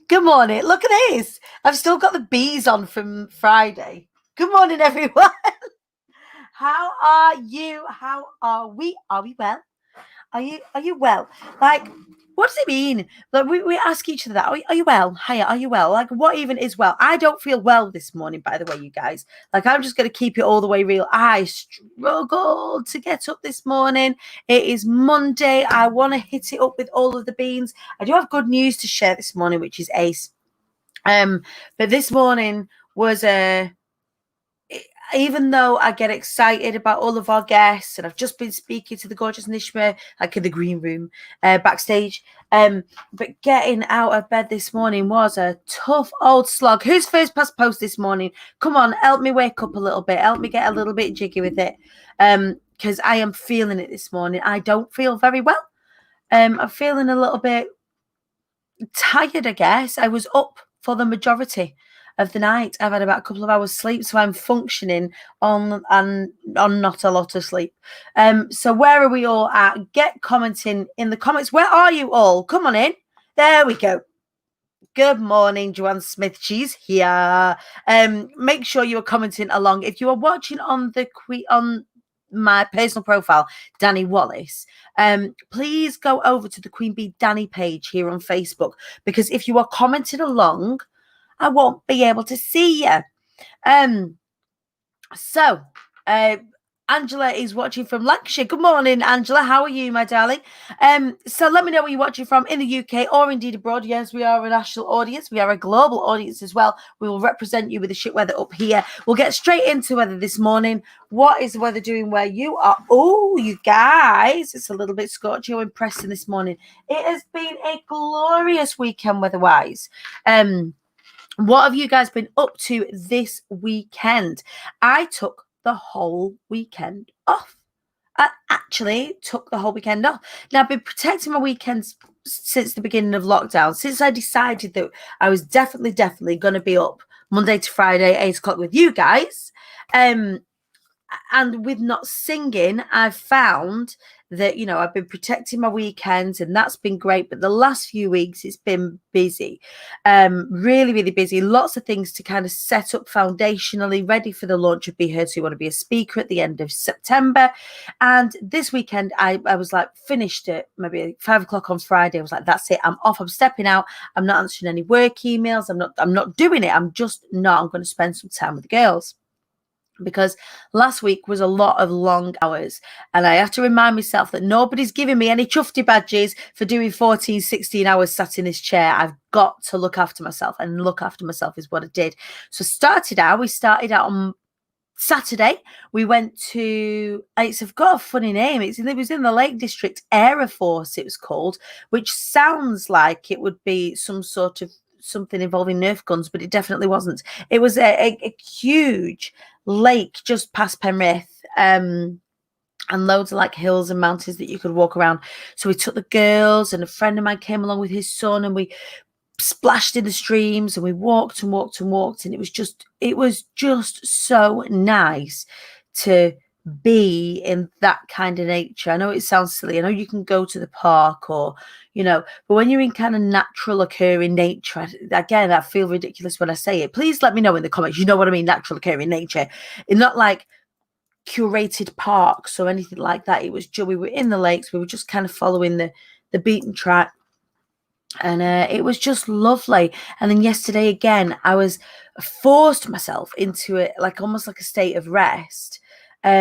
Good morning. Look at this. I've still got the bees on from Friday. Good morning, everyone. How are you? How are we? Are we well? Are you well? Like, what does it mean? Like we ask each other that. Are you well? Hiya, are you well? Like, what even is well? I don't feel well this morning, by the way, you guys. Like, I'm just gonna keep it all the way real. I struggled to get up this morning. It is Monday. I want to hit it up with all of the beans. I do have good news to share this morning, which is ace. But this morning was even though I get excited about all of our guests, and I've just been speaking to the gorgeous Nishma, like in the green room, backstage. But getting out of bed this morning was a tough old slog. Who's first past post this morning? Come on, help me wake up a little bit. Help me get a little bit jiggy with it. Because I am feeling it this morning. I don't feel very well. I'm feeling a little bit tired, I guess. I was up for the majority of the night. I've had about a couple of hours sleep, so I'm functioning on not a lot of sleep. So where are we all at? Get commenting in the comments. Where are you all? Come on in. There we go. Good morning, Joanne Smith. She's here. Make sure you are commenting along. If you are watching on my personal profile, Dani Wallace, please go over to the Queen Bee Dani page here on Facebook, because if you are commenting along, I won't be able to see you. So Angela is watching from Lancashire. Good morning, Angela. How are you, my darling? So let me know where you're watching from in the UK or indeed abroad. Yes, we are a national audience. We are a global audience as well. We will represent you with the shit weather up here. We'll get straight into weather this morning. What is the weather doing where you are? Oh, you guys, it's a little bit scorchy and pressing this morning. It has been a glorious weekend weather-wise. What have you guys been up to this weekend? I took the whole weekend off. I actually took the whole weekend off. Now, I've been protecting my weekends since the beginning of lockdown, since I decided that I was definitely going to be up Monday to Friday, 8 o'clock with you guys. And with not singing, I've found that, I've been protecting my weekends, and that's been great. But the last few weeks, it's been busy, really busy. Lots of things to kind of set up foundationally, ready for the launch of Be Heard. So you want to be a speaker at the end of September. And this weekend, I was like, finished it maybe 5 o'clock on Friday. I was like, that's it. I'm off. I'm stepping out. I'm not answering any work emails. I'm not doing it. I'm just not. I'm going to spend some time with the girls. Because last week was a lot of long hours, and I have to remind myself that nobody's giving me any chufty badges for doing 14, 16 hours sat in this chair. I've got to look after myself, and look after myself is what I did. So we started out on Saturday. We went to, it's got a funny name. It was in the Lake District Air Force, it was called, which sounds like it would be some sort of something involving Nerf guns, but it definitely wasn't. It was a huge lake just past Penrith, and loads of like hills and mountains that you could walk around. So we took the girls, and a friend of mine came along with his son, and we splashed in the streams, and we walked and it was just so nice to be in that kind of nature. I know it sounds silly. I know you can go to the park or, but when you're in kind of natural occurring nature, again, I feel ridiculous when I say it. Please let me know in the comments. You know what I mean? Natural occurring nature. It's not like curated parks or anything like that. It was we were in the lakes. We were just kind of following the beaten track. And it was just lovely. And then yesterday again, I was forced myself into it, like almost like a state of rest. But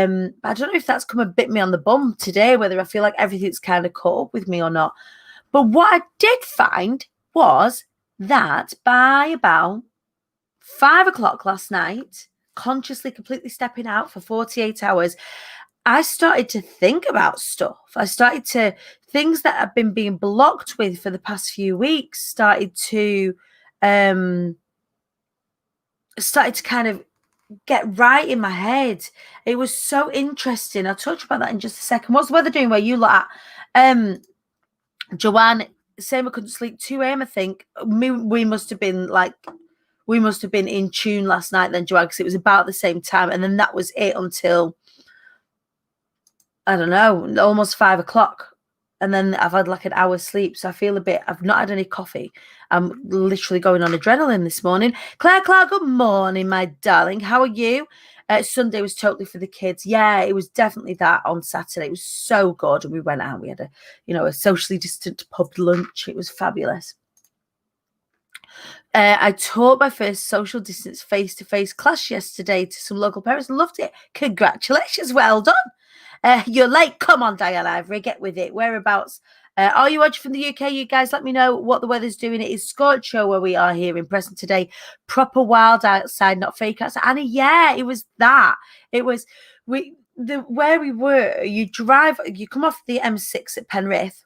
I don't know if that's come and bit me on the bum today, whether I feel like everything's kind of caught up with me or not. But what I did find was that by about 5 o'clock last night, consciously completely stepping out for 48 hours, I started to think about stuff. Things that have been being blocked with for the past few weeks started to kind of get right in my head. It was so interesting. I'll talk about that in just a second. What's the weather doing where you lot at? Joanne, same, I couldn't sleep. 2 a.m. I think. We must have been in tune last night then, Joanne, because it was about the same time. And then that was it until, I don't know, almost 5 o'clock. and then I've had like an hour's sleep, so I feel a bit. I've not had any coffee. I'm literally going on adrenaline this morning. Claire Clark, good morning, my darling. How are you? Sunday was totally for the kids. Yeah, it was definitely that on Saturday. It was so good, and we went out. We had a socially distant pub lunch. It was fabulous. I taught my first social distance face-to-face class yesterday to some local parents. Loved it. Congratulations. Well done. You're late. Come on, Diane Ivory. Get with it. Whereabouts? Are you watching from the UK? You guys let me know what the weather's doing. It is Scorch Show where we are here in Preston today. Proper wild outside, not fake outside. Annie, yeah, it was that. It was where we were. You come off the M6 at Penrith,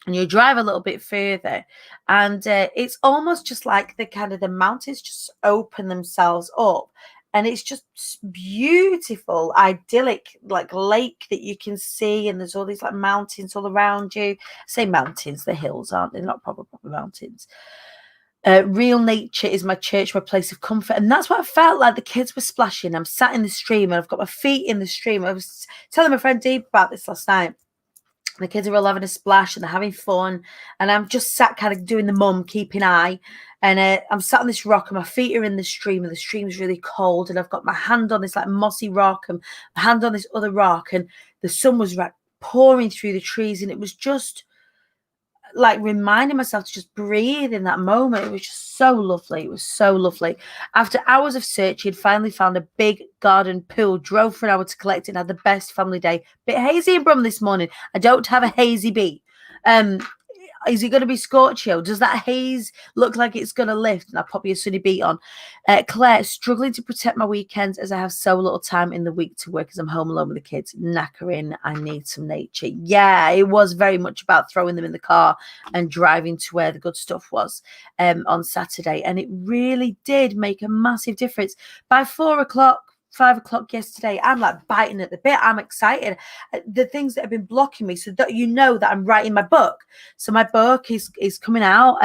and you drive a little bit further, and it's almost just like the mountains just open themselves up, and it's just beautiful, idyllic, like lake that you can see, and there's all these like mountains all around you. I say mountains, the hills, aren't they? Not proper mountains. Real nature is my church, my place of comfort, and that's what I felt like. The kids were splashing. I'm sat in the stream, and I've got my feet in the stream. I was telling my friend Deep about this last night. The kids are all having a splash and they're having fun, and I'm just sat kind of doing the mum, keeping eye, and I'm sat on this rock and my feet are in the stream, and the stream's really cold, and I've got my hand on this like mossy rock and my hand on this other rock, and the sun was like pouring through the trees, and it was just like reminding myself to just breathe in that moment. It was just so lovely. It was so lovely. After hours of search, he'd finally found a big garden pool, drove for an hour to collect it, and had the best family day. Bit hazy in Brum this morning. I don't have a hazy bee. Is it going to be Scorchio? Does that haze look like it's going to lift? And I'll pop you a sunny beat on. Claire, struggling to protect my weekends as I have so little time in the week to work as I'm home alone with the kids. Knackering. I need some nature. Yeah, it was very much about throwing them in the car and driving to where the good stuff was on Saturday. And it really did make a massive difference. By 5 o'clock yesterday, I'm like biting at the bit. I'm excited. The things that have been blocking me, so that that I'm writing my book. So my book is coming out.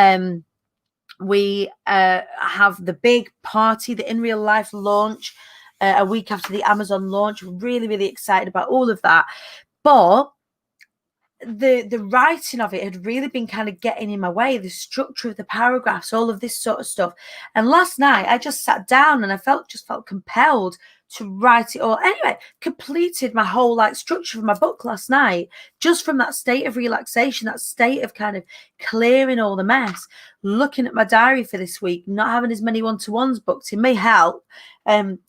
We have the big party, the In Real Life launch, a week after the Amazon launch. We're really, really excited about all of that. But the writing of it had really been kind of getting in my way, the structure of the paragraphs, all of this sort of stuff. And last night I just sat down and I felt compelled to write it all. Anyway, completed my whole like structure of my book last night, just from that state of relaxation, that state of kind of clearing all the mess. Looking at my diary for this week, not having as many one-to-ones booked in may help. But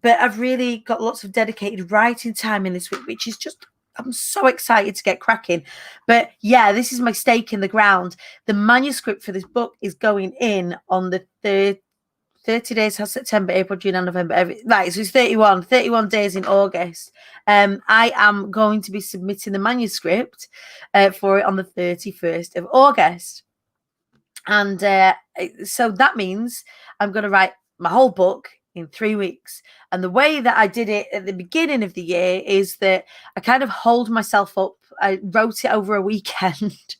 I've really got lots of dedicated writing time in this week, which is just, I'm so excited to get cracking. But yeah, this is my stake in the ground. The manuscript for this book is going in on the 30 days, has September, April, June, and November. Right, so it's 31 days in August. I am going to be submitting the manuscript for it on the 31st of August. And so that means I'm going to write my whole book in 3 weeks. And the way that I did it at the beginning of the year is that I kind of hold myself up. I wrote it over a weekend.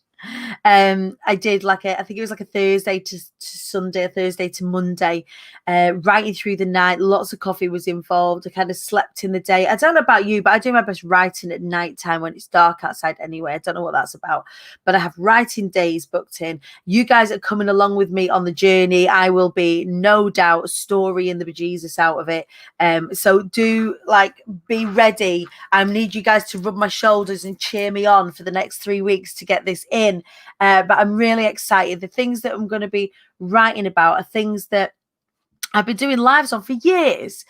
I did I think it was like a Thursday to Sunday, a Thursday to Monday, writing through the night. Lots of coffee was involved. I kind of slept in the day. I don't know about you, but I do my best writing at night time when it's dark outside anyway. I don't know what that's about, but I have writing days booked in. You guys are coming along with me on the journey. I will be, no doubt, storying the bejesus out of it. So do be ready. I need you guys to rub my shoulders and cheer me on for the next 3 weeks to get this in. But I'm really excited. The things that I'm going to be writing about are things that I've been doing lives on for years.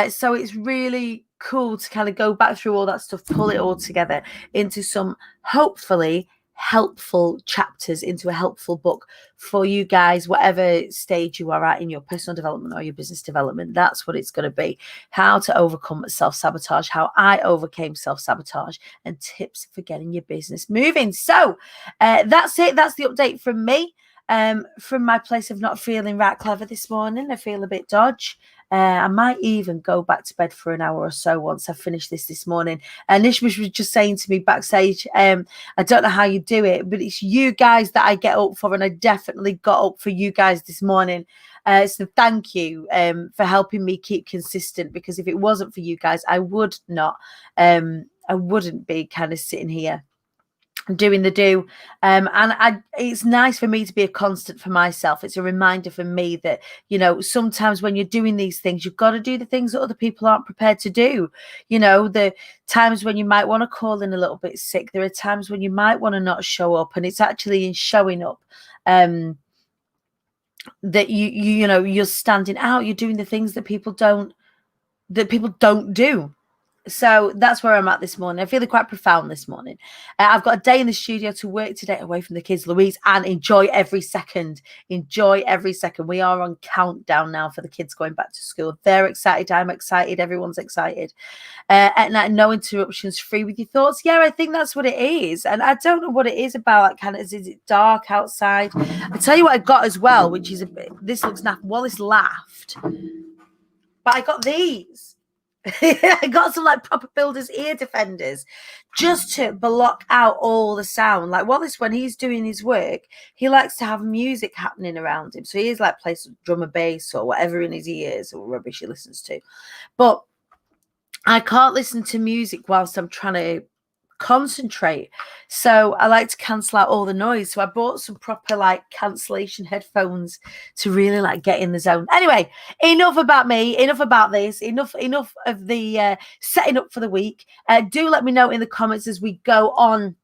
So it's really cool to kind of go back through all that stuff, pull it all together into some hopefully helpful chapters, into a helpful book for you guys, whatever stage you are at in your personal development or your business development. That's what it's going to be. How to overcome self-sabotage, how I overcame self-sabotage, and tips for getting your business moving. So that's it. That's the update from me. From my place of not feeling right clever this morning. I feel a bit dodge. I might even go back to bed for an hour or so once I finish this morning. And Nishmas was just saying to me backstage, I don't know how you do it, but it's you guys that I get up for, and I definitely got up for you guys this morning. So thank you for helping me keep consistent, because if it wasn't for you guys, I wouldn't be kind of sitting here doing the do. And it's nice for me to be a constant for myself. It's a reminder for me that, you know, sometimes when you're doing these things, you've got to do the things that other people aren't prepared to do. You know, the times when you might want to call in a little bit sick, there are times when you might want to not show up, and it's actually in showing up that you know, you're standing out, you're doing the things that people don't do. So that's where I'm at this morning. I'm feeling quite profound this morning. I've got a day in the studio to work today away from the kids, Louise, and enjoy every second. Enjoy every second. We are on countdown now for the kids going back to school. They're excited. I'm excited. Everyone's excited. At night, no interruptions, free with your thoughts. Yeah, I think that's what it is. And I don't know what it is about. Like, kind of, is it dark outside? I tell you what I got as well, which is this looks naff. Wallace laughed, but I got these. I got some like proper builder's ear defenders just to block out all the sound. Like Wallace, when he's doing his work, he likes to have music happening around him. So he's like plays drum and bass or whatever in his ears or rubbish he listens to. But I can't listen to music whilst I'm trying to concentrate. So I like to cancel out all the noise. So I bought some proper like cancellation headphones to really like get in the zone. Anyway, enough about me, enough about this, enough of the setting up for the week. Do let me know in the comments as we go on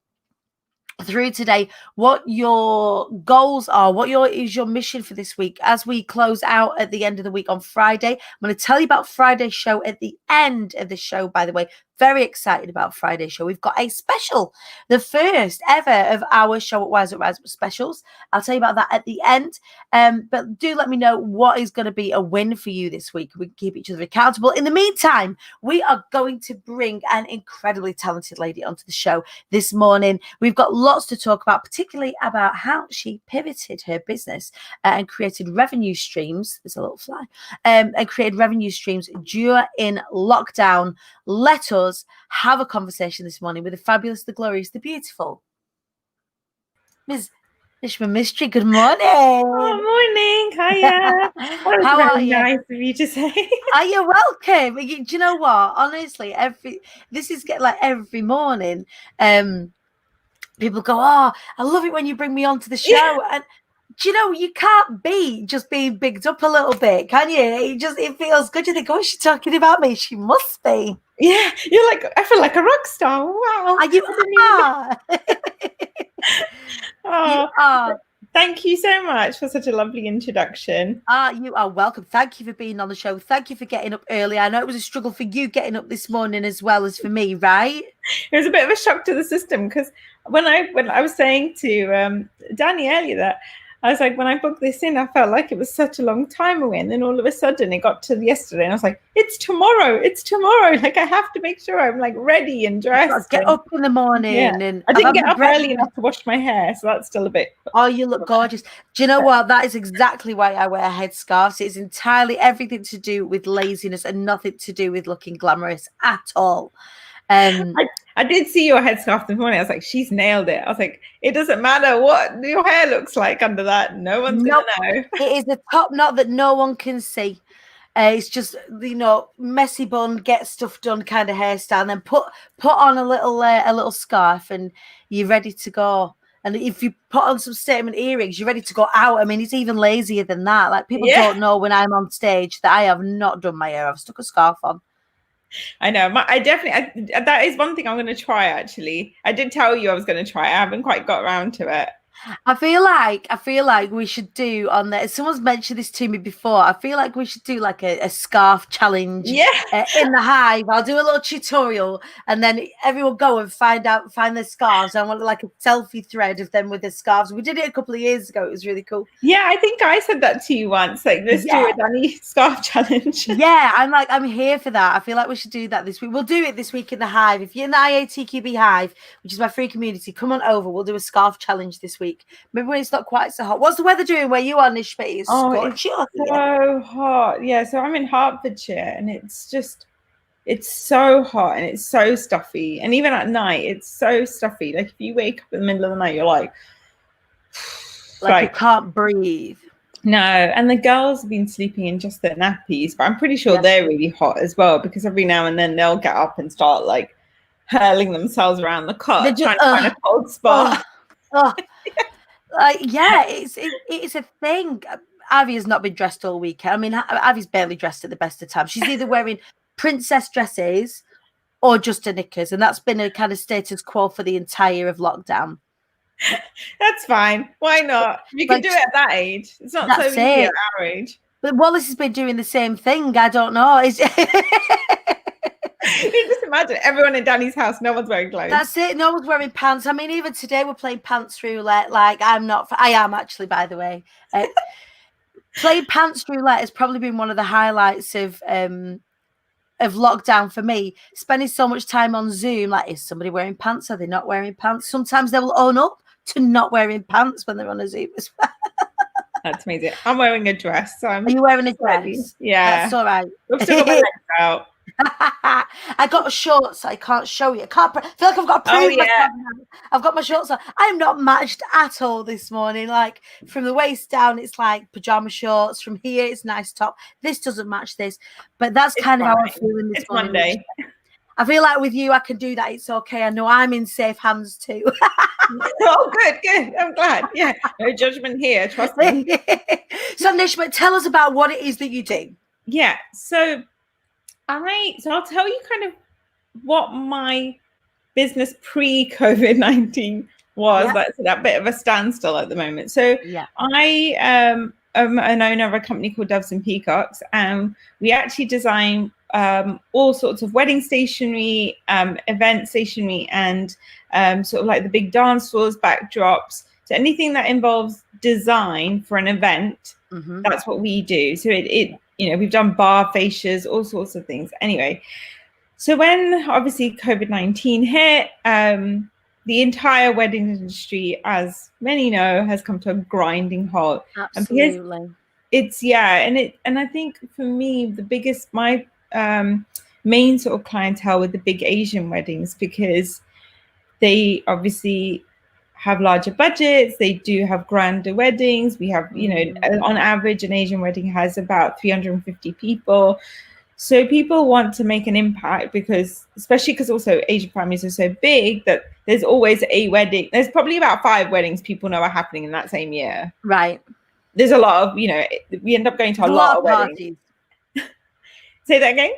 through today what your goals are, what is your mission for this week as we close out at the end of the week on Friday. I'm going to tell you about Friday's show at the end of the show, by the way. Very excited about Friday's show. We've got a special, the first ever of our show at Wise Up Rise Up specials. I'll tell you about that at the end. But do let me know what is going to be a win for you this week. We can keep each other accountable. In the meantime, we are going to bring an incredibly talented lady onto the show this morning. We've got lots to talk about, particularly about how she pivoted her business and created revenue streams. There's a little fly. And created revenue streams during lockdown. Let us have a conversation this morning with the fabulous, the glorious, the beautiful Ms. Nishma Mystery. Good morning. Oh, morning. Hiya. How are you? Nice of you to say. Are you welcome? Do you know what? Honestly, this is like every morning. People go, "Oh, I love it when you bring me onto the show." Yeah. And do you know, you can't be just being bigged up a little bit, can you? It feels good. You think, "Oh, she's talking about me. She must be." Yeah, you're like, I feel like a rock star. Wow. You are. You are. Thank you so much for such a lovely introduction. You are welcome. Thank you for being on the show. Thank you for getting up early. I know it was a struggle for you getting up this morning as well as for me, right? It was a bit of a shock to the system because when I was saying to Dani earlier that I was like, when I booked this in, I felt like it was such a long time away. And then all of a sudden it got to yesterday and I was like, it's tomorrow. Like, I have to make sure I'm like ready and dressed. Get up in the morning. Yeah. And I didn't get up early enough to wash my hair. So that's still a bit. Oh, you look gorgeous. Do you know what? That is exactly why I wear headscarves. It's entirely everything to do with laziness and nothing to do with looking glamorous at all. I did see your headscarf this morning. I was like, she's nailed it. I was like, it doesn't matter what your hair looks like under that. No one's going to know. It is a top knot that no one can see. It's just, you know, messy bun, get stuff done kind of hairstyle, and then put on a little scarf and you're ready to go. And if you put on some statement earrings, you're ready to go out. I mean, it's even lazier than that. Like, people don't know when I'm on stage that I have not done my hair. I've stuck a scarf on. I know. That is one thing I'm going to try, actually. I did tell you I was going to try it. I haven't quite got around to it. I feel like we should do on there. Someone's mentioned this to me before. I feel like we should do like a scarf challenge. Yeah. In the hive. I'll do a little tutorial and then everyone go and find their scarves. I want like a selfie thread of them with their scarves. We did it a couple of years ago. It was really cool. Yeah, I think I said that to you once. Like, let's do a Dani scarf challenge. Yeah, I'm here for that. I feel like we should do that this week. We'll do it this week in the hive. If you're in the IATQB hive, which is my free community, come on over. We'll do a scarf challenge this week. Maybe when it's not quite so hot. What's the weather doing where you are, Nishma? It's so hot. Yeah, so I'm in Hertfordshire and it's so hot and it's so stuffy. And even at night, it's so stuffy. Like, if you wake up in the middle of the night, you're like you can't breathe. No, and the girls have been sleeping in just their nappies, but I'm pretty sure they're really hot as well, because every now and then they'll get up and start like hurling themselves around the They're cot, just, trying to find a cold spot. It's a thing. Ivy has not been dressed all weekend. I mean, Ivy's barely dressed at the best of times. She's either wearing princess dresses or just her knickers, and that's been a kind of status quo for the entire of lockdown. That's fine. Why not? You can do it at that age. It's not so easy at our age. But Wallace has been doing the same thing. I don't know. You just imagine everyone in Danny's house, no one's wearing clothes. That's it. No one's wearing pants. I mean, even today we're playing pants roulette. Like, I am actually, by the way. Playing pants roulette has probably been one of the highlights of lockdown for me. Spending so much time on Zoom, like, is somebody wearing pants? Are they not wearing pants? Sometimes they will own up to not wearing pants when they're on a Zoom as well. That's amazing. I'm wearing a dress. So Are you wearing a dress? Yeah. That's all right. I've still got my legs out. I got shorts. I can't show you. I feel like I've got to prove myself. I've got my shorts on. I am not matched at all this morning. Like, from the waist down, it's like pajama shorts. From here, it's nice top. This doesn't match this, but that's kind of how I'm feeling this morning. Monday. I feel like with you, I can do that. It's okay. I know I'm in safe hands too. Oh, good. I'm glad. Yeah, no judgment here. Trust me. So, Nishma, tell us about what it is that you do. Yeah. So I'll tell you kind of what my business pre-COVID-19 was. That's a bit of a standstill at the moment. So I am an owner of a company called Doves and Peacocks, and we actually design all sorts of wedding stationery, event stationery, and sort of like the big dance floors, backdrops. So anything that involves design for an event, that's what we do. So it we've done bar fascias, all sorts of things. Anyway, so when obviously COVID-19 hit, the entire wedding industry, as many know, has come to a grinding halt. Absolutely. And I think for me, my main sort of clientele with the big Asian weddings, because they obviously have larger budgets, they do have grander weddings. We have, on average, an Asian wedding has about 350 people. So people want to make an impact especially because also Asian families are so big that there's always a wedding. There's probably about 5 weddings people know are happening in that same year. Right. There's a lot of, we end up going to a lot of weddings. Parties. Say that again?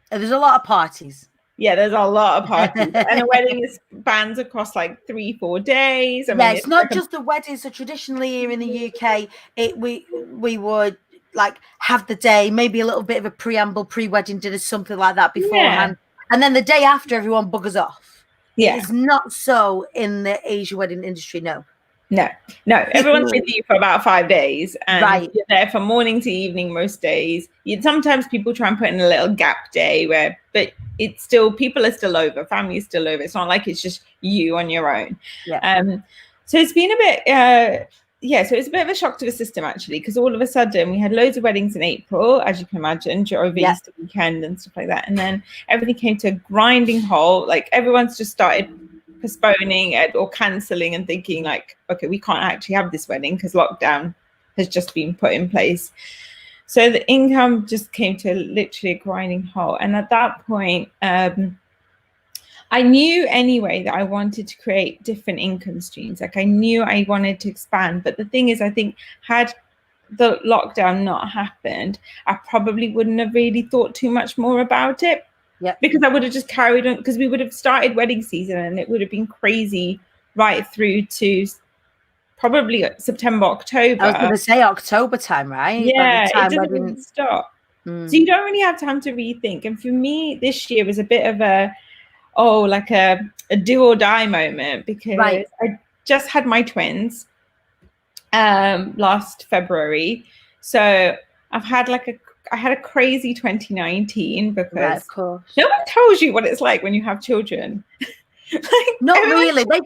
There's a lot of parties. Yeah, there's a lot of parties. And a wedding spans across like 3-4 days. It's not just the weddings. So traditionally here in the UK, we would like have the day, maybe a little bit of a preamble, pre-wedding dinner, something like that beforehand. And then the day after, everyone buggers off. Yeah. It's not so in the Asian wedding industry, no. No, everyone's with you for about 5 days, and you're there from morning to evening most days. Sometimes people try and put in a little gap day but it's still, people are still over, family is still over. It's not like it's just you on your own. So it's been a bit so it's a bit of a shock to the system actually, because all of a sudden we had loads of weddings in April, as you can imagine, over Easter weekend and stuff like that, and then everything came to a grinding halt. Like, everyone's just started postponing it or cancelling and thinking like, okay, we can't actually have this wedding because lockdown has just been put in place. So the income just came to literally a grinding halt. And at that point, I knew anyway that I wanted to create different income streams. Like, I knew I wanted to expand. But the thing is, I think had the lockdown not happened, I probably wouldn't have really thought too much more about it. Because I would have just carried on, because we would have started wedding season and it would have been crazy right through to probably September, October. I was going to say October time, right? Yeah, it doesn't stop. So you don't really have time to rethink. And for me, this year was a bit of a do or die moment, because I just had my twins last February. So I've had I had a crazy 2019 because of course. No one tells you what it's like when you have children. Not really. They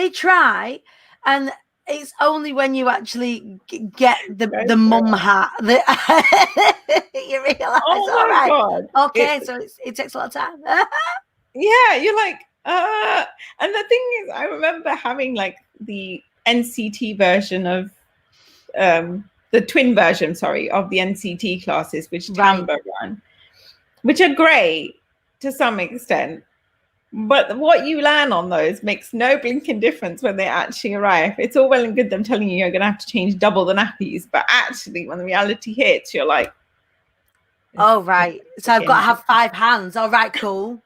try, and it's only when you actually get the mum hat that you realize. Oh my God. Okay, so it takes a lot of time. Yeah, you're like, and the thing is, I remember having the NCT version of the twin version, of the NCT classes, which Tamba run, which are great to some extent. But what you learn on those makes no blinking difference when they actually arrive. It's all well and good them telling you you're going to have to change double the nappies, but actually when the reality hits, you're like, oh, right. So I've got to have 5 hands. All right, cool.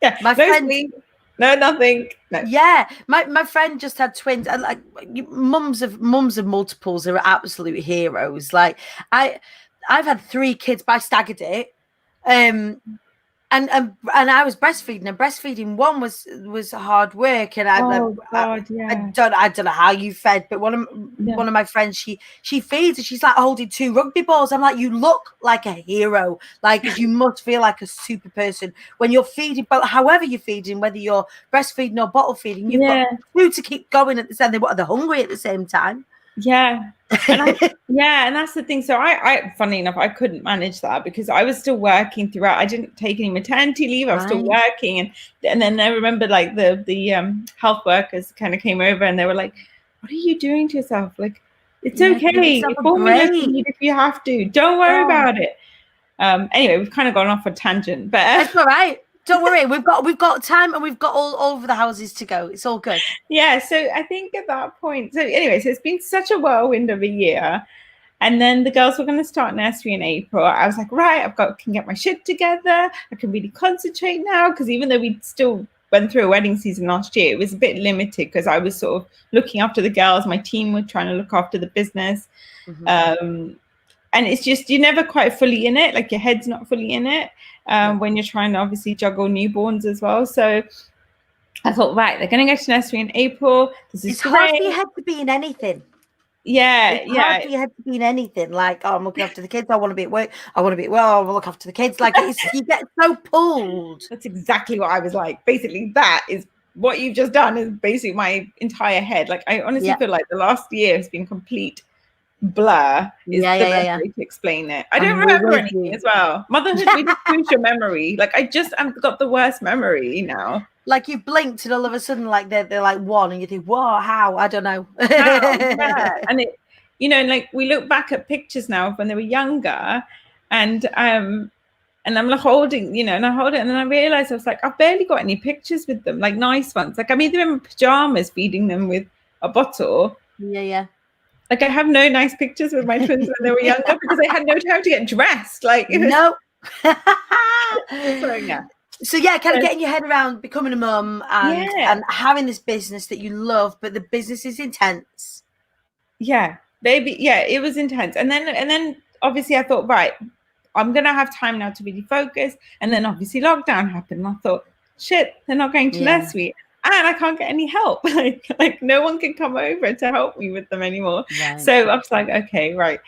Yeah, my friend, no, nothing. No. Yeah, my friend just had twins. And like mums of multiples are absolute heroes. Like I've had 3 kids, but I staggered it. And I was breastfeeding, and breastfeeding one was hard work, and I don't know how you fed, but one of my friends, she feeds and she's like holding 2 rugby balls. I'm like, you look like a hero, like you must feel like a super person when you're feeding, but however you're feeding, whether you're breastfeeding or bottle feeding, you've got 2 to keep going at the same. They're hungry at the same time. Yeah. And and that's the thing. So I funny enough, I couldn't manage that because I was still working throughout. I didn't take any maternity leave. I was still working, and then I remember like the health workers kind of came over and they were like, "What are you doing to yourself? Like, it's okay. Your formula's needed if you have to. Don't worry about it." Anyway, we've kind of gone off a tangent, but that's all right. Don't worry, we've got time, and we've got all over the houses to go. It's all good. Yeah, so I think at that point, so anyway, so it's been such a whirlwind of a year. And then the girls were going to start nursery in April. I was like, right, can get my shit together. I can really concentrate now. Because even though we still went through a wedding season last year, it was a bit limited because I was sort of looking after the girls. My team were trying to look after the business. Mm-hmm. And it's just, you're never quite fully in it. Like your head's not fully in it when you're trying to obviously juggle newborns as well. So I thought, right, they're going to go to nursery in April. It's hard for your head to be in anything. It's hard for your head to be in anything. Like, oh, I'm looking after the kids. I want to be at work. I want to be well. I want to look after the kids. Like, you get so pulled. That's exactly what I was like. Basically, that is what you've just done is basically my entire head. Like, I honestly feel like the last year has been complete blur is the best way to explain it. I don't remember anything as well. Motherhood really proves your memory. Like I've got the worst memory now. Like you blinked and all of a sudden like they're like 1 and you think, whoa, how? I don't know. And it, like we look back at pictures now of when they were younger and I'm like holding, and I hold it and then I realized I was like, I've barely got any pictures with them, like nice ones. Like I'm either in pajamas feeding them with a bottle. Yeah. Like I have no nice pictures with my twins when they were younger because they had no time to get dressed. Like no. So kind of getting your head around becoming a mum and having this business that you love, but the business is intense. Yeah, baby. Yeah, it was intense. And then obviously I thought, right, I'm gonna have time now to really focus. And then obviously lockdown happened. And I thought, shit, they're not going to nursery. And I can't get any help. Like no one can come over to help me with them anymore. Right. So I was like, okay, right.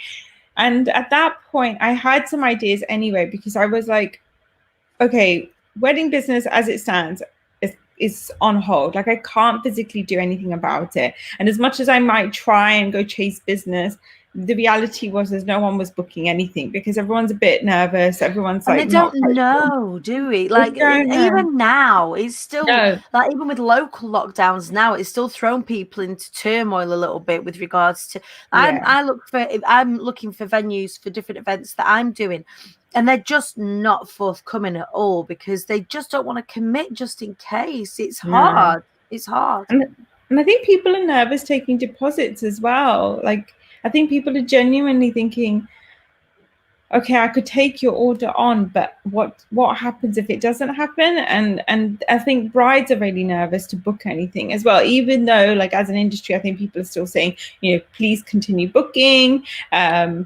And at that point, I had some ideas anyway, because I was like, okay, wedding business as it stands is on hold. Like I can't physically do anything about it. And as much as I might try and go chase business, the reality was no one was booking anything because everyone's a bit nervous. Everyone's like, they don't know, do we? Like even now, it's still like even with local lockdowns now, it's still thrown people into turmoil a little bit with regards to. I'm looking for venues for different events that I'm doing, and they're just not forthcoming at all because they just don't want to commit just in case. It's hard. It's hard, and I think people are nervous taking deposits as well. Like. I think people are genuinely thinking, okay, I could take your order on, but what happens if it doesn't happen? And I think brides are really nervous to book anything as well, even though like as an industry, I think people are still saying, please continue booking,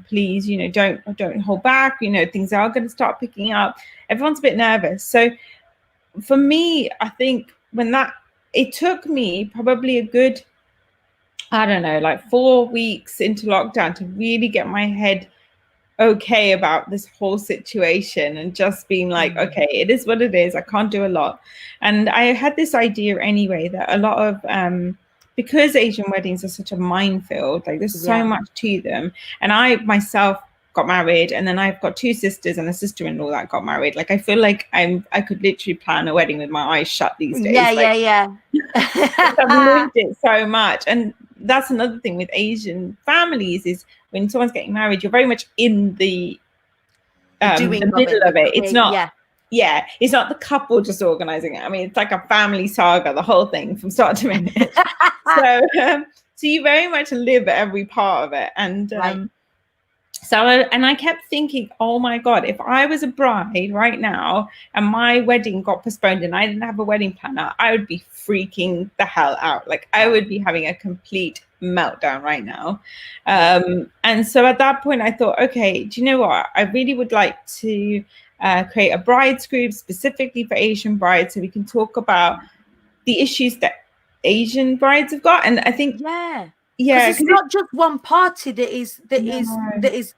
please, don't hold back, things are going to start picking up. Everyone's a bit nervous. So for me, I think it took me probably a good, I don't know, like 4 weeks into lockdown to really get my head okay about this whole situation and just being like, okay, it is what it is. I can't do a lot. And I had this idea anyway that a lot of, because Asian weddings are such a minefield, like there's so much to them. And I myself got married and then I've got 2 sisters and a sister-in-law that got married. Like I feel like I could literally plan a wedding with my eyes shut these days. Yeah. I've lived it so much. And that's another thing with Asian families is when someone's getting married, you're very much in the middle of it. It's not yeah, it's not the couple just organizing it. I mean, it's like a family saga, the whole thing from start to finish. So you very much live every part of it. And Right. I kept thinking, oh my God, if I was a bride right now and my wedding got postponed and I didn't have a wedding planner, I would be freaking the hell out. Like I would be having a complete meltdown right now. And so at that point I thought, okay, do you know what? I really would like to create a brides group specifically for Asian brides so we can talk about the issues that Asian brides have got. And I think, because it's not just one party that is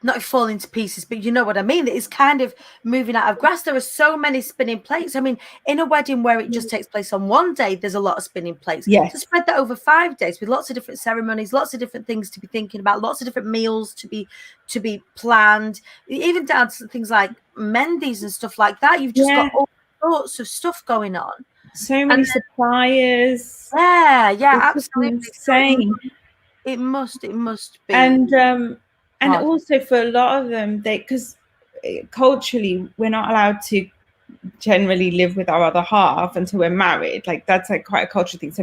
not falling to pieces, but you know what I mean, that is kind of moving out of grasp. There are so many spinning plates. I mean, in a wedding where it just takes place on one day, there's a lot of spinning plates. To spread that over 5 days with lots of different ceremonies, lots of different things to be thinking about, lots of different meals to be planned, even down to things like mendis and stuff like that. You've just got all sorts of stuff going on. So many suppliers. Absolutely. Insane. It must be. And also for a lot of them, because culturally we're not allowed to generally live with our other half until we're married. Like that's like quite a cultural thing. So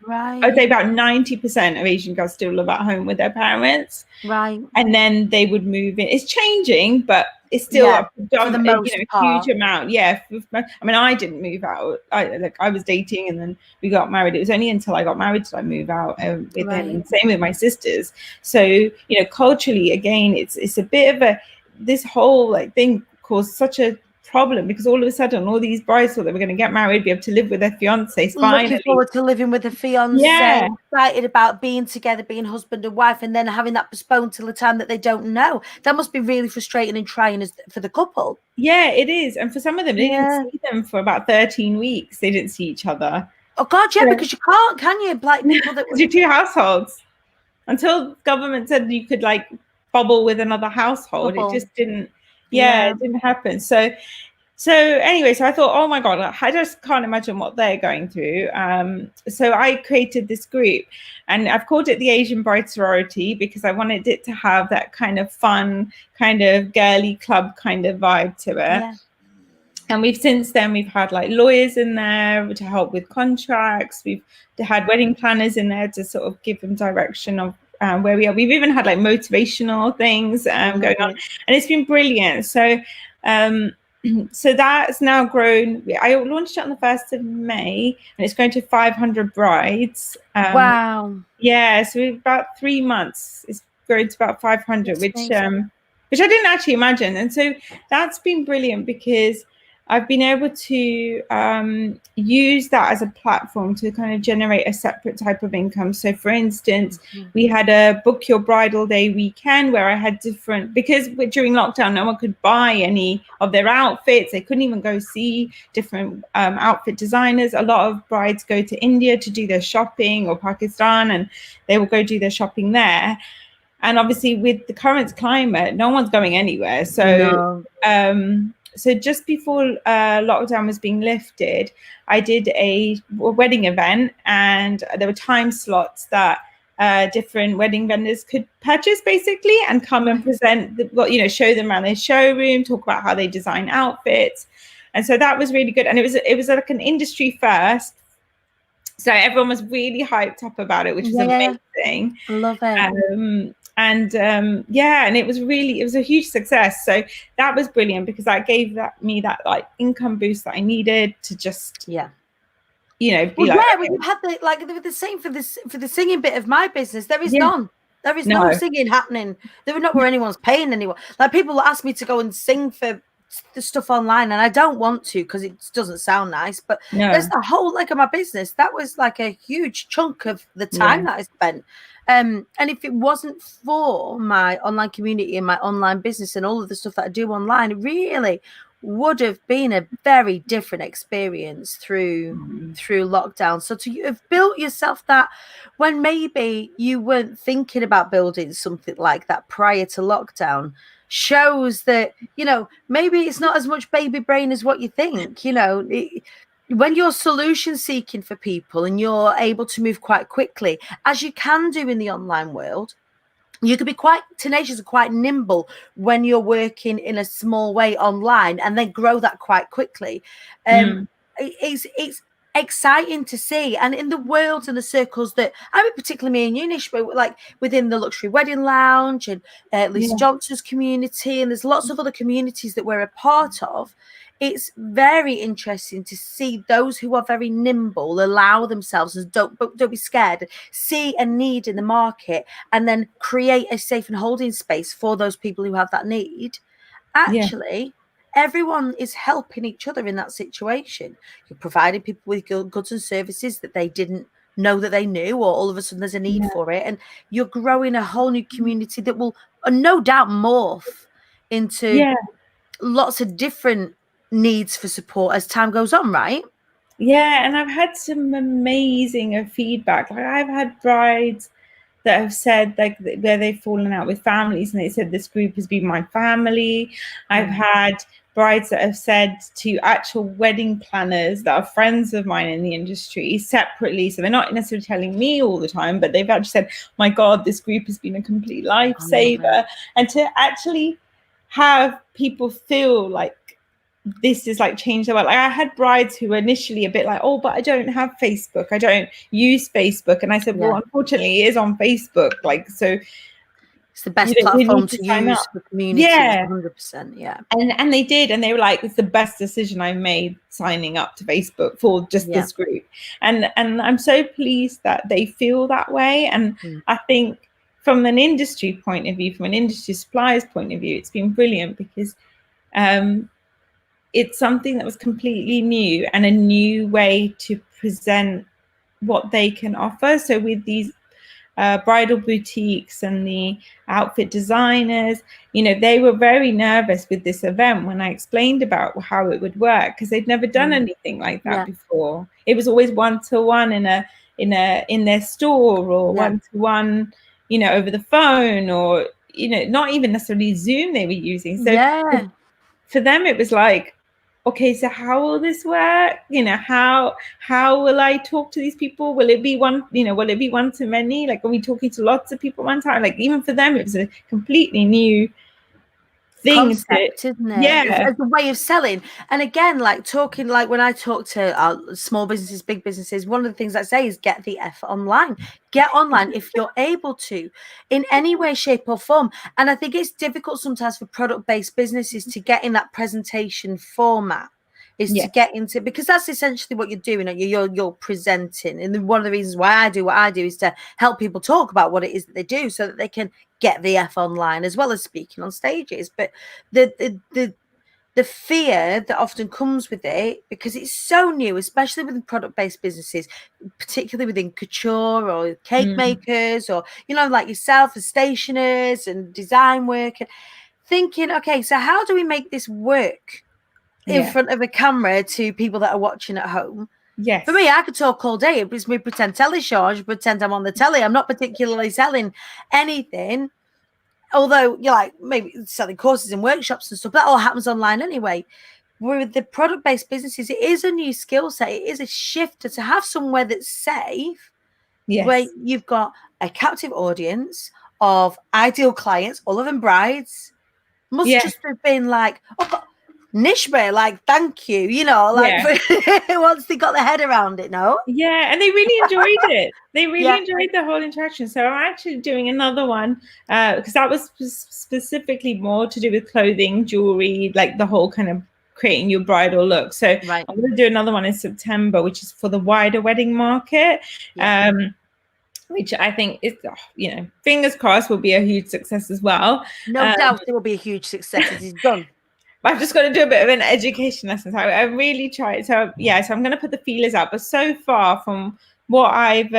I'd say about 90% of Asian girls still live at home with their parents. Right. And then they would move in. It's changing, but it's still a huge amount. Yeah. I mean, I didn't move out. I was dating and then we got married. It was only until I got married did I move out with them. And same with my sisters. So, culturally, again, it's a bit of this whole thing caused such a problem because all of a sudden all these brides thought they were going to get married, be able to live with their fiancés finally. Looking forward to living with a fiancé, excited about being together, being husband and wife, and then having that postponed till the time that they don't know. That must be really frustrating and trying for the couple. Yeah, it is. And for some of them, they didn't see them for about 13 weeks. They didn't see each other. Oh God, because you can't, can you? Like people that you're 2 households. Until government said you could bubble with another household, it just didn't. It didn't happen. So anyway, so I thought, oh my God, I just can't imagine what they're going through. So I created this group and I've called it the Asian Bride Sorority because I wanted it to have that kind of fun, kind of girly club kind of vibe to it. Yeah. And since then we've had lawyers in there to help with contracts. We've had wedding planners in there to sort of give them direction of where we are. We've even had motivational things going on, and it's been brilliant. So so that's now grown. I launched it on the 1st of May and it's going to 500 brides. Wow. Yeah, so we've about 3 months it's grown to about 500, which I didn't actually imagine. And so that's been brilliant because I've been able to use that as a platform to kind of generate a separate type of income. So for instance, we had a book your bridal day weekend where I had because during lockdown, no one could buy any of their outfits. They couldn't even go see different outfit designers. A lot of brides go to India to do their shopping or Pakistan, and they will go do their shopping there. And obviously with the current climate, no one's going anywhere. So, So just before lockdown was being lifted, I did a wedding event and there were time slots that different wedding vendors could purchase basically and come and present, show them around their showroom, talk about how they design outfits. And so that was really good. And it was like an industry first. So everyone was really hyped up about it, which was amazing. I love it. And it was a huge success. So that was brilliant because that gave me that income boost that I needed to just well, you had the same for the singing bit of my business. There is none. There is no singing happening. There are not where anyone's paying anyone. People ask me to go and sing for the stuff online and I don't want to because it doesn't sound nice, but there's the whole of my business that was a huge chunk of the time that I spent. And if it wasn't for my online community and my online business and all of the stuff that I do online, it really would have been a very different experience through lockdown. So to have built yourself that when maybe you weren't thinking about building something like that prior to lockdown shows that, maybe it's not as much baby brain as what you think. When you're solution seeking for people and you're able to move quite quickly, as you can do in the online world, you can be quite tenacious and quite nimble when you're working in a small way online, and then grow that quite quickly. It's exciting to see, and in the worlds and the circles that, I mean, particularly me and you, Nish, like within the luxury wedding lounge and Lisa Johnson's community, and there's lots of other communities that we're a part of. It's very interesting to see those who are very nimble allow themselves, and don't be scared, see a need in the market, and then create a safe and holding space for those people who have that need. Actually, everyone is helping each other in that situation. You're providing people with goods and services that they didn't know that they knew, or all of a sudden there's a need for it, and you're growing a whole new community that will no doubt morph into lots of different needs for support as time goes on, right? Yeah, and I've had some amazing feedback. Like, I've had brides that have said, like, where they've fallen out with families, and they said, this group has been my family. I've had brides that have said to actual wedding planners that are friends of mine in the industry separately, so they're not necessarily telling me all the time, but they've actually said, my God, this group has been a complete lifesaver. And to actually have people feel like this is like changed their world. Like, I had brides who were initially a bit like, oh, but I don't have Facebook, I don't use Facebook. And I said, well, unfortunately it is on Facebook, like, so it's the best platform to use for community. 100%. And they did, and they were like, it's the best decision I made, signing up to Facebook for just this group. And I'm so pleased that they feel that way. And I think from an industry point of view, from an industry supplier's point of view, it's been brilliant, because it's something that was completely new and a new way to present what they can offer. So with these bridal boutiques and the outfit designers, you know, they were very nervous with this event when I explained about how it would work, because they'd never done anything like that before. It was always one-to-one in their store, or one-to-one, you know, over the phone, or, you know, not even necessarily Zoom they were using. So for them it was like, okay, so how will this work? You know, how will I talk to these people? Will it be one, you know, will it be one to many? Like, are we talking to lots of people one time? Like, even for them, it was a completely new thing. Concept, isn't it? Yeah, as a way of selling. And again, like talking, like when I talk to small businesses, big businesses, one of the things I say is get the F online. Get online if you're able to, in any way, shape, or form. And I think it's difficult sometimes for product-based businesses to get in that presentation format. Is to get into, because that's essentially what you're doing. You're presenting, and one of the reasons why I do what I do is to help people talk about what it is that they do, so that they can get the F online as well as speaking on stages. But the fear that often comes with it, because it's so new, especially within product-based businesses, particularly within couture or cake makers, or, you know, like yourself, as stationers and design work, and thinking, okay, so how do we make this work in front of a camera to people that are watching at home? For me, I could talk all day. It's me pretend telly show. I should pretend I'm on the telly. I'm not particularly selling anything, although you're like maybe selling courses and workshops and stuff. That all happens online anyway. With the product-based businesses, it is a new skill set. It is a shift to have somewhere that's safe, where you've got a captive audience of ideal clients, all of them brides. Must just have been like, oh, Nishma, like, thank you, you know, like, once they got their head around it, no? Yeah, and they really enjoyed it. They really enjoyed the whole interaction. So I'm actually doing another one, because that was specifically more to do with clothing, jewelry, like the whole kind of creating your bridal look. So I'm going to do another one in September, which is for the wider wedding market. Which I think is, you know, fingers crossed, will be a huge success as well. No doubt it will be a huge success. It is done. I've just got to do a bit of an education lesson. So I really tried. So yeah, so I'm going to put the feelers out. But so far from what I've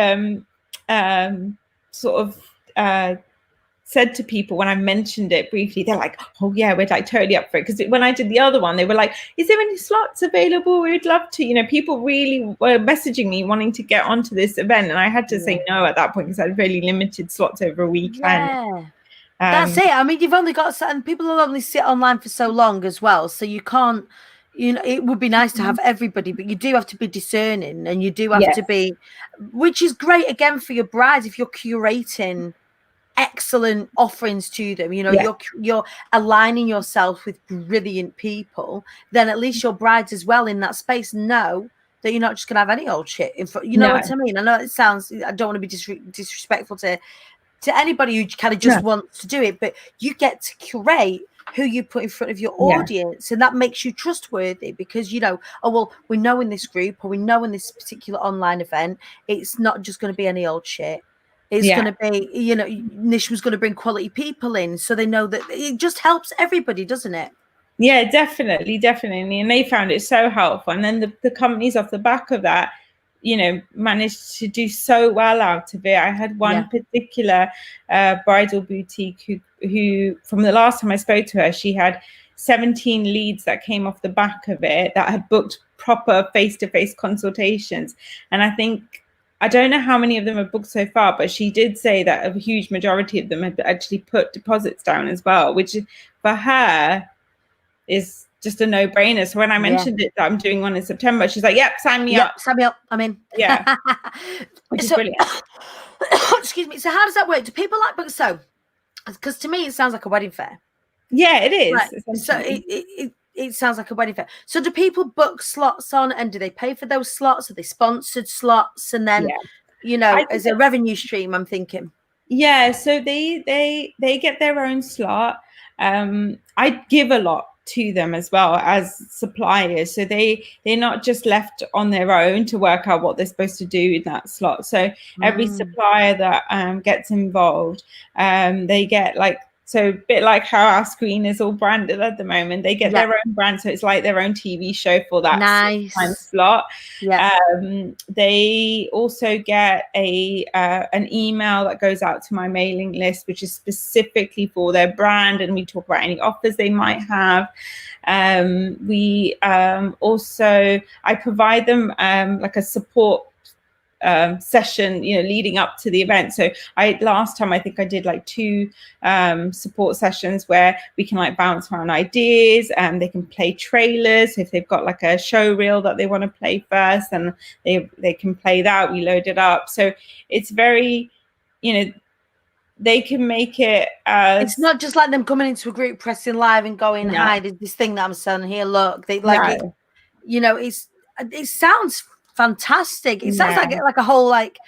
sort of said to people when I mentioned it briefly, they're like, oh yeah, we're like totally up for it. Because when I did the other one, they were like, is there any slots available? We'd love to. You know, people really were messaging me wanting to get onto this event. And I had to say no at that point, because I had really limited slots over a weekend. Yeah. That's it. I mean, you've only got, and people will only sit online for so long as well. So you can't, you know, it would be nice to have everybody, but you do have to be discerning, and you do have to be, which is great again for your brides if you're curating excellent offerings to them, you know, you're aligning yourself with brilliant people, then at least your brides as well in that space know that you're not just gonna have any old shit in front. You know what I mean? I know it sounds, I don't want to be disrespectful to anybody who kind of just wants to do it, but you get to curate who you put in front of your audience, and that makes you trustworthy, because you know, oh well, we know in this group, or we know in this particular online event, it's not just going to be any old shit. It's going to be, you know, Nishma's going to bring quality people in, so they know that it just helps everybody, doesn't it? Yeah, definitely. And they found it so helpful. And then the companies off the back of that, you know, managed to do so well out of it. I had one particular bridal boutique who, from the last time I spoke to her, she had 17 leads that came off the back of it that had booked proper face-to-face consultations. And I don't know how many of them have booked so far, but she did say that a huge majority of them had actually put deposits down as well, which for her is just a no-brainer. So when I mentioned it, that I'm doing one in September, she's like, yep, sign me up. Sign me up. I'm in. Yeah. Which is brilliant. Excuse me. So how does that work? Do people like book? So, because to me, it sounds like a wedding fair. Yeah, it is. Right. So it sounds like a wedding fair. So do people book slots on, and do they pay for those slots? Are they sponsored slots? And then, you know, as a revenue stream, I'm thinking. Yeah. So they get their own slot. I give a lot to them as well as suppliers, so they're not just left on their own to work out what they're supposed to do in that slot. So every supplier that gets involved, they get like, so a bit like how our screen is all branded at the moment, they get their own brand, so it's like their own TV show for that time slot. They also get an email that goes out to my mailing list, which is specifically for their brand, and we talk about any offers they might have. We also, I provide them like a support session, you know, leading up to the event. So last time I think I did like 2 support sessions where we can like bounce around ideas, and they can play trailers. If they've got like a show reel that they want to play first, and they can play that, we load it up. So it's very, you know, they can make it it's not just like them coming into a group, pressing live and going, hi, there's this thing that I'm selling here, look. They like it, you know, it sounds fantastic. It sounds like a whole like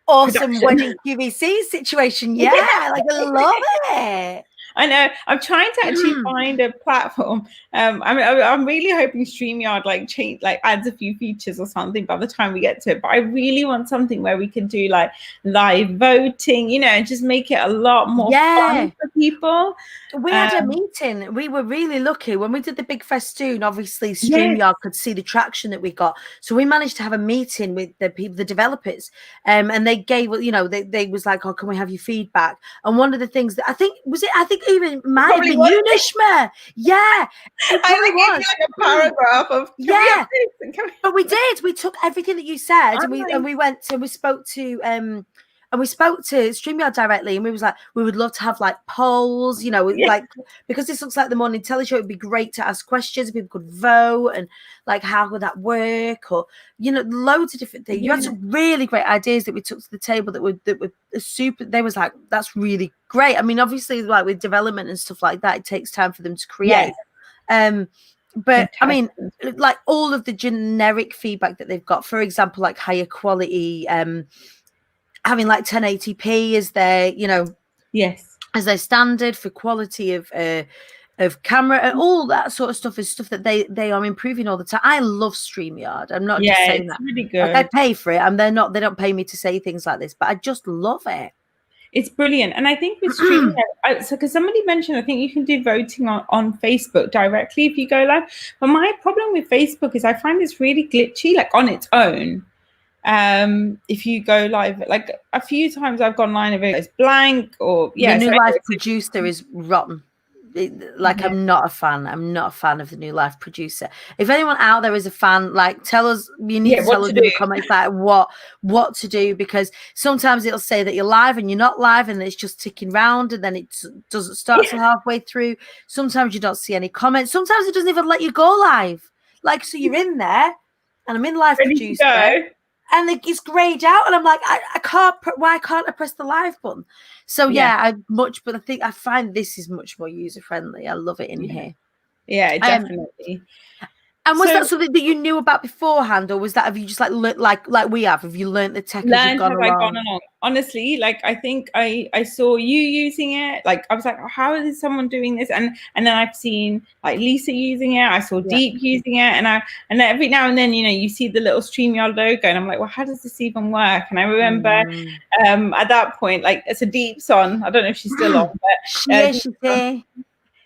awesome wedding QVC situation. Like I love it. I know. I'm trying to actually find a platform. I'm really hoping StreamYard like adds a few features or something by the time we get to it. But I really want something where we can do like live voting, you know, and just make it a lot more fun for people. We had a meeting. We were really lucky when we did the big festoon. Obviously, StreamYard could see the traction that we got, so we managed to have a meeting with the people, the developers, and they gave, you know, they was like, oh, can we have your feedback? And one of the things that I think even might have been you, Nishma. Yeah, I was like a paragraph of but we did. We took everything that you said, and we went and we spoke to StreamYard directly, and we was like, we would love to have like polls, you know, like, because this looks like the morning telly show, it'd be great to ask questions, people could vote, and like, how would that work, or, you know, loads of different things. You had some really great ideas that we took to the table that were super. They was like, that's really great. I mean, obviously, like with development and stuff like that, it takes time for them to create. But I mean, like all of the generic feedback that they've got, for example, like higher quality, having like 1080p as their, you know, as their standard for quality of camera, and all that sort of stuff is stuff that they are improving all the time. I love StreamYard. I'm not just saying that. Really good. Like, I pay for it, and they don't pay me to say things like this, but I just love it. It's brilliant. And I think with StreamYard, so because somebody mentioned, I think you can do voting on Facebook directly if you go live. But my problem with Facebook is I find it's really glitchy, like on its own. If you go live, like a few times I've gone live, it's blank, or the new live producer is rotten. I'm not a fan. I'm not a fan of the new live producer. If anyone out there is a fan, like, tell us. You need to tell us in the comments like what to do, because sometimes it'll say that you're live and you're not live, and it's just ticking round, and then it doesn't start till halfway through. Sometimes you don't see any comments. Sometimes it doesn't even let you go live. Like, so you're in there, and I'm in live producer. and it's grayed out, and I'm like, I can't. Why can't I press the live button? So but I think I find this is much more user friendly. I love it in here. Yeah, definitely. And was that something that you knew about beforehand, or was that, have you just like we have? Have you learned the tech as you've gone along? Honestly, like I think I saw you using it. Like I was like, oh, how is someone doing this? And then I've seen like Lisa using it. I saw Deep using it, and every now and then, you know, you see the little Streamyard logo, and I'm like, well, how does this even work? And I remember at that point, like it's a Deep's on. I don't know if she's still on, but she's there.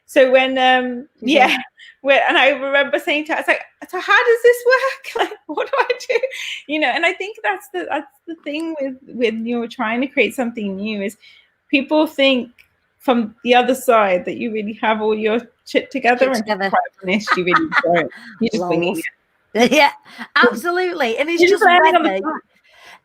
So when and I remember saying to her, I was like, so how does this work? Like, what do I do? You know, and I think that's the thing with you're trying to create something new, is people think from the other side that you really have all your shit together, and quite honest, you really don't. You just winging it. Yeah, absolutely. And it's just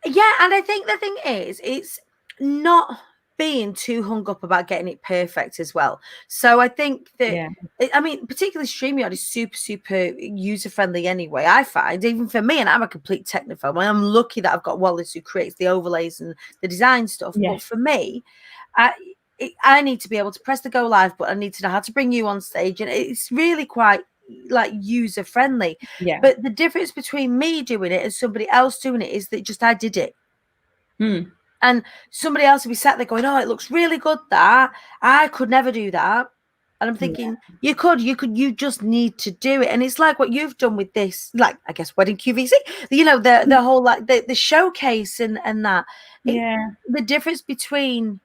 yeah, and I think the thing is, it's not being too hung up about getting it perfect as well. So I think that, I mean, particularly StreamYard is super user friendly anyway. I find, even for me, and I'm a complete technophobe, I'm lucky that I've got Wallace who creates the overlays and the design stuff. But for me, I need to be able to press the go live button. I need to know how to bring you on stage, and it's really quite like user friendly. But the difference between me doing it and somebody else doing it is that just I did it. And somebody else will be sat there going, oh, it looks really good, that. I could never do that. And I'm thinking, you just need to do it. And it's like what you've done with this, like, I guess, Wedding QVC, you know, the whole, like, the showcase and that. The difference between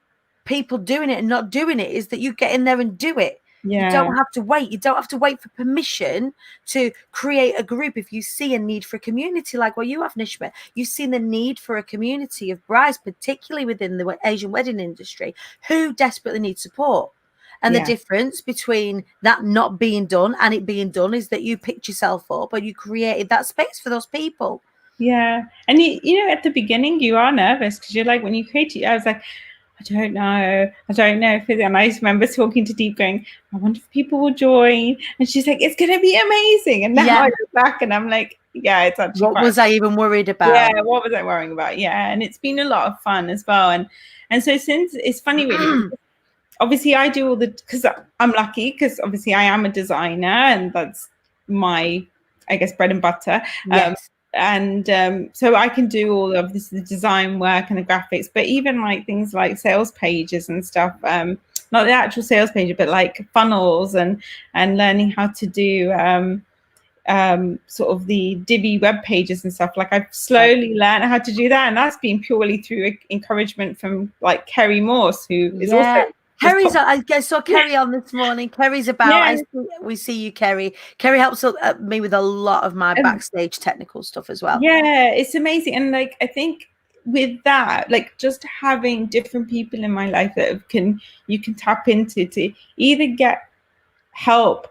people doing it and not doing it is that you get in there and do it. You don't have to wait. You don't have to wait for permission to create a group. If you see a need for a community like what you have, Nishma, you've seen the need for a community of brides, particularly within the Asian wedding industry, who desperately need support. And the difference between that not being done and it being done is that you picked yourself up and you created that space for those people. Yeah. And you know, at the beginning, you are nervous because you're like, when you create it, I was like, I don't know if it, and I just remember talking to Deep going, I wonder if people will join, and she's like, it's gonna be amazing. And now I look back and I'm like, yeah, it's actually what was I even worried about? What was I worrying about? And it's been a lot of fun as well. And so since it's funny really, obviously I do all the, because I'm lucky, because obviously I am a designer and that's my, I guess, bread and butter. And so I can do all of this, the design work and the graphics, but even like things like sales pages and stuff, not the actual sales page, but like funnels and learning how to do sort of the Divi web pages and stuff. Like I've slowly learned how to do that, and that's been purely through encouragement from like Kerry Morse, who is also Kerry's. I saw Kerry on this morning. Kerry's about. We see you, Kerry. Kerry helps me with a lot of my backstage technical stuff as well. Yeah, it's amazing, and like I think with that, like just having different people in my life that you can tap into to either get help,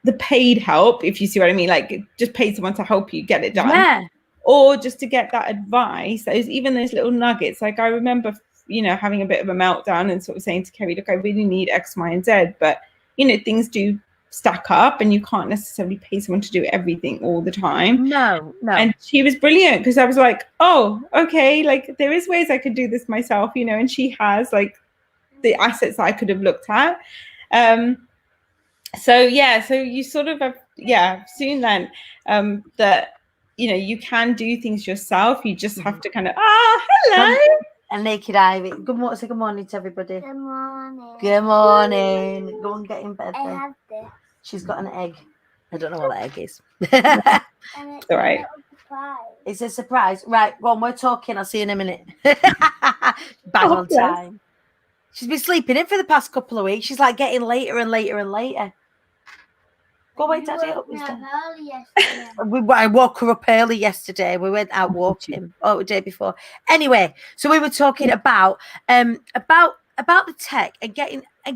the paid help, if you see what I mean, like just pay someone to help you get it done, or just to get that advice. There's even those little nuggets. Like I remember, you know, having a bit of a meltdown and sort of saying to Kerry, look, I really need X, Y, and Z, but you know, things do stack up and you can't necessarily pay someone to do everything all the time. No. And she was brilliant, because I was like, oh, okay, like there is ways I could do this myself, you know, and she has like the assets that I could have looked at. So you sort of have soon learned that, you know, you can do things yourself. You just have to kind of hello. And Naked Ivy. Good morning. Say good morning to everybody. Good morning. Good morning. Go and get in bed. I have this. She's got an egg. I don't know what that egg is. And it's all right. It's a surprise. Right, go on, we're talking. I'll see you in a minute. Bang on time. She's been sleeping in for the past couple of weeks. She's like getting later and later and later. Go wake Daddy up. I woke her up early yesterday. We went out walking. The day before. Anyway, so we were talking about the tech and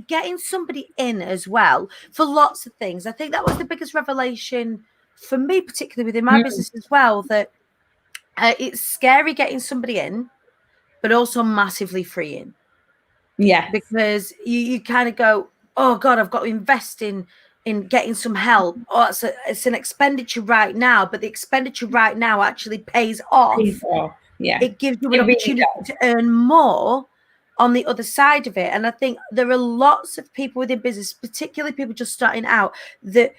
getting somebody in as well for lots of things. I think that was the biggest revelation for me, particularly within my business as well, that it's scary getting somebody in, but also massively freeing. Yeah, because you kind of go, oh God, I've got to invest in in getting some help, or it's an expenditure right now, but the expenditure right now actually pays off. Yeah, it gives you an It really opportunity does. to earn more on the other side of it. And I think there are lots of people within business, particularly people just starting out, that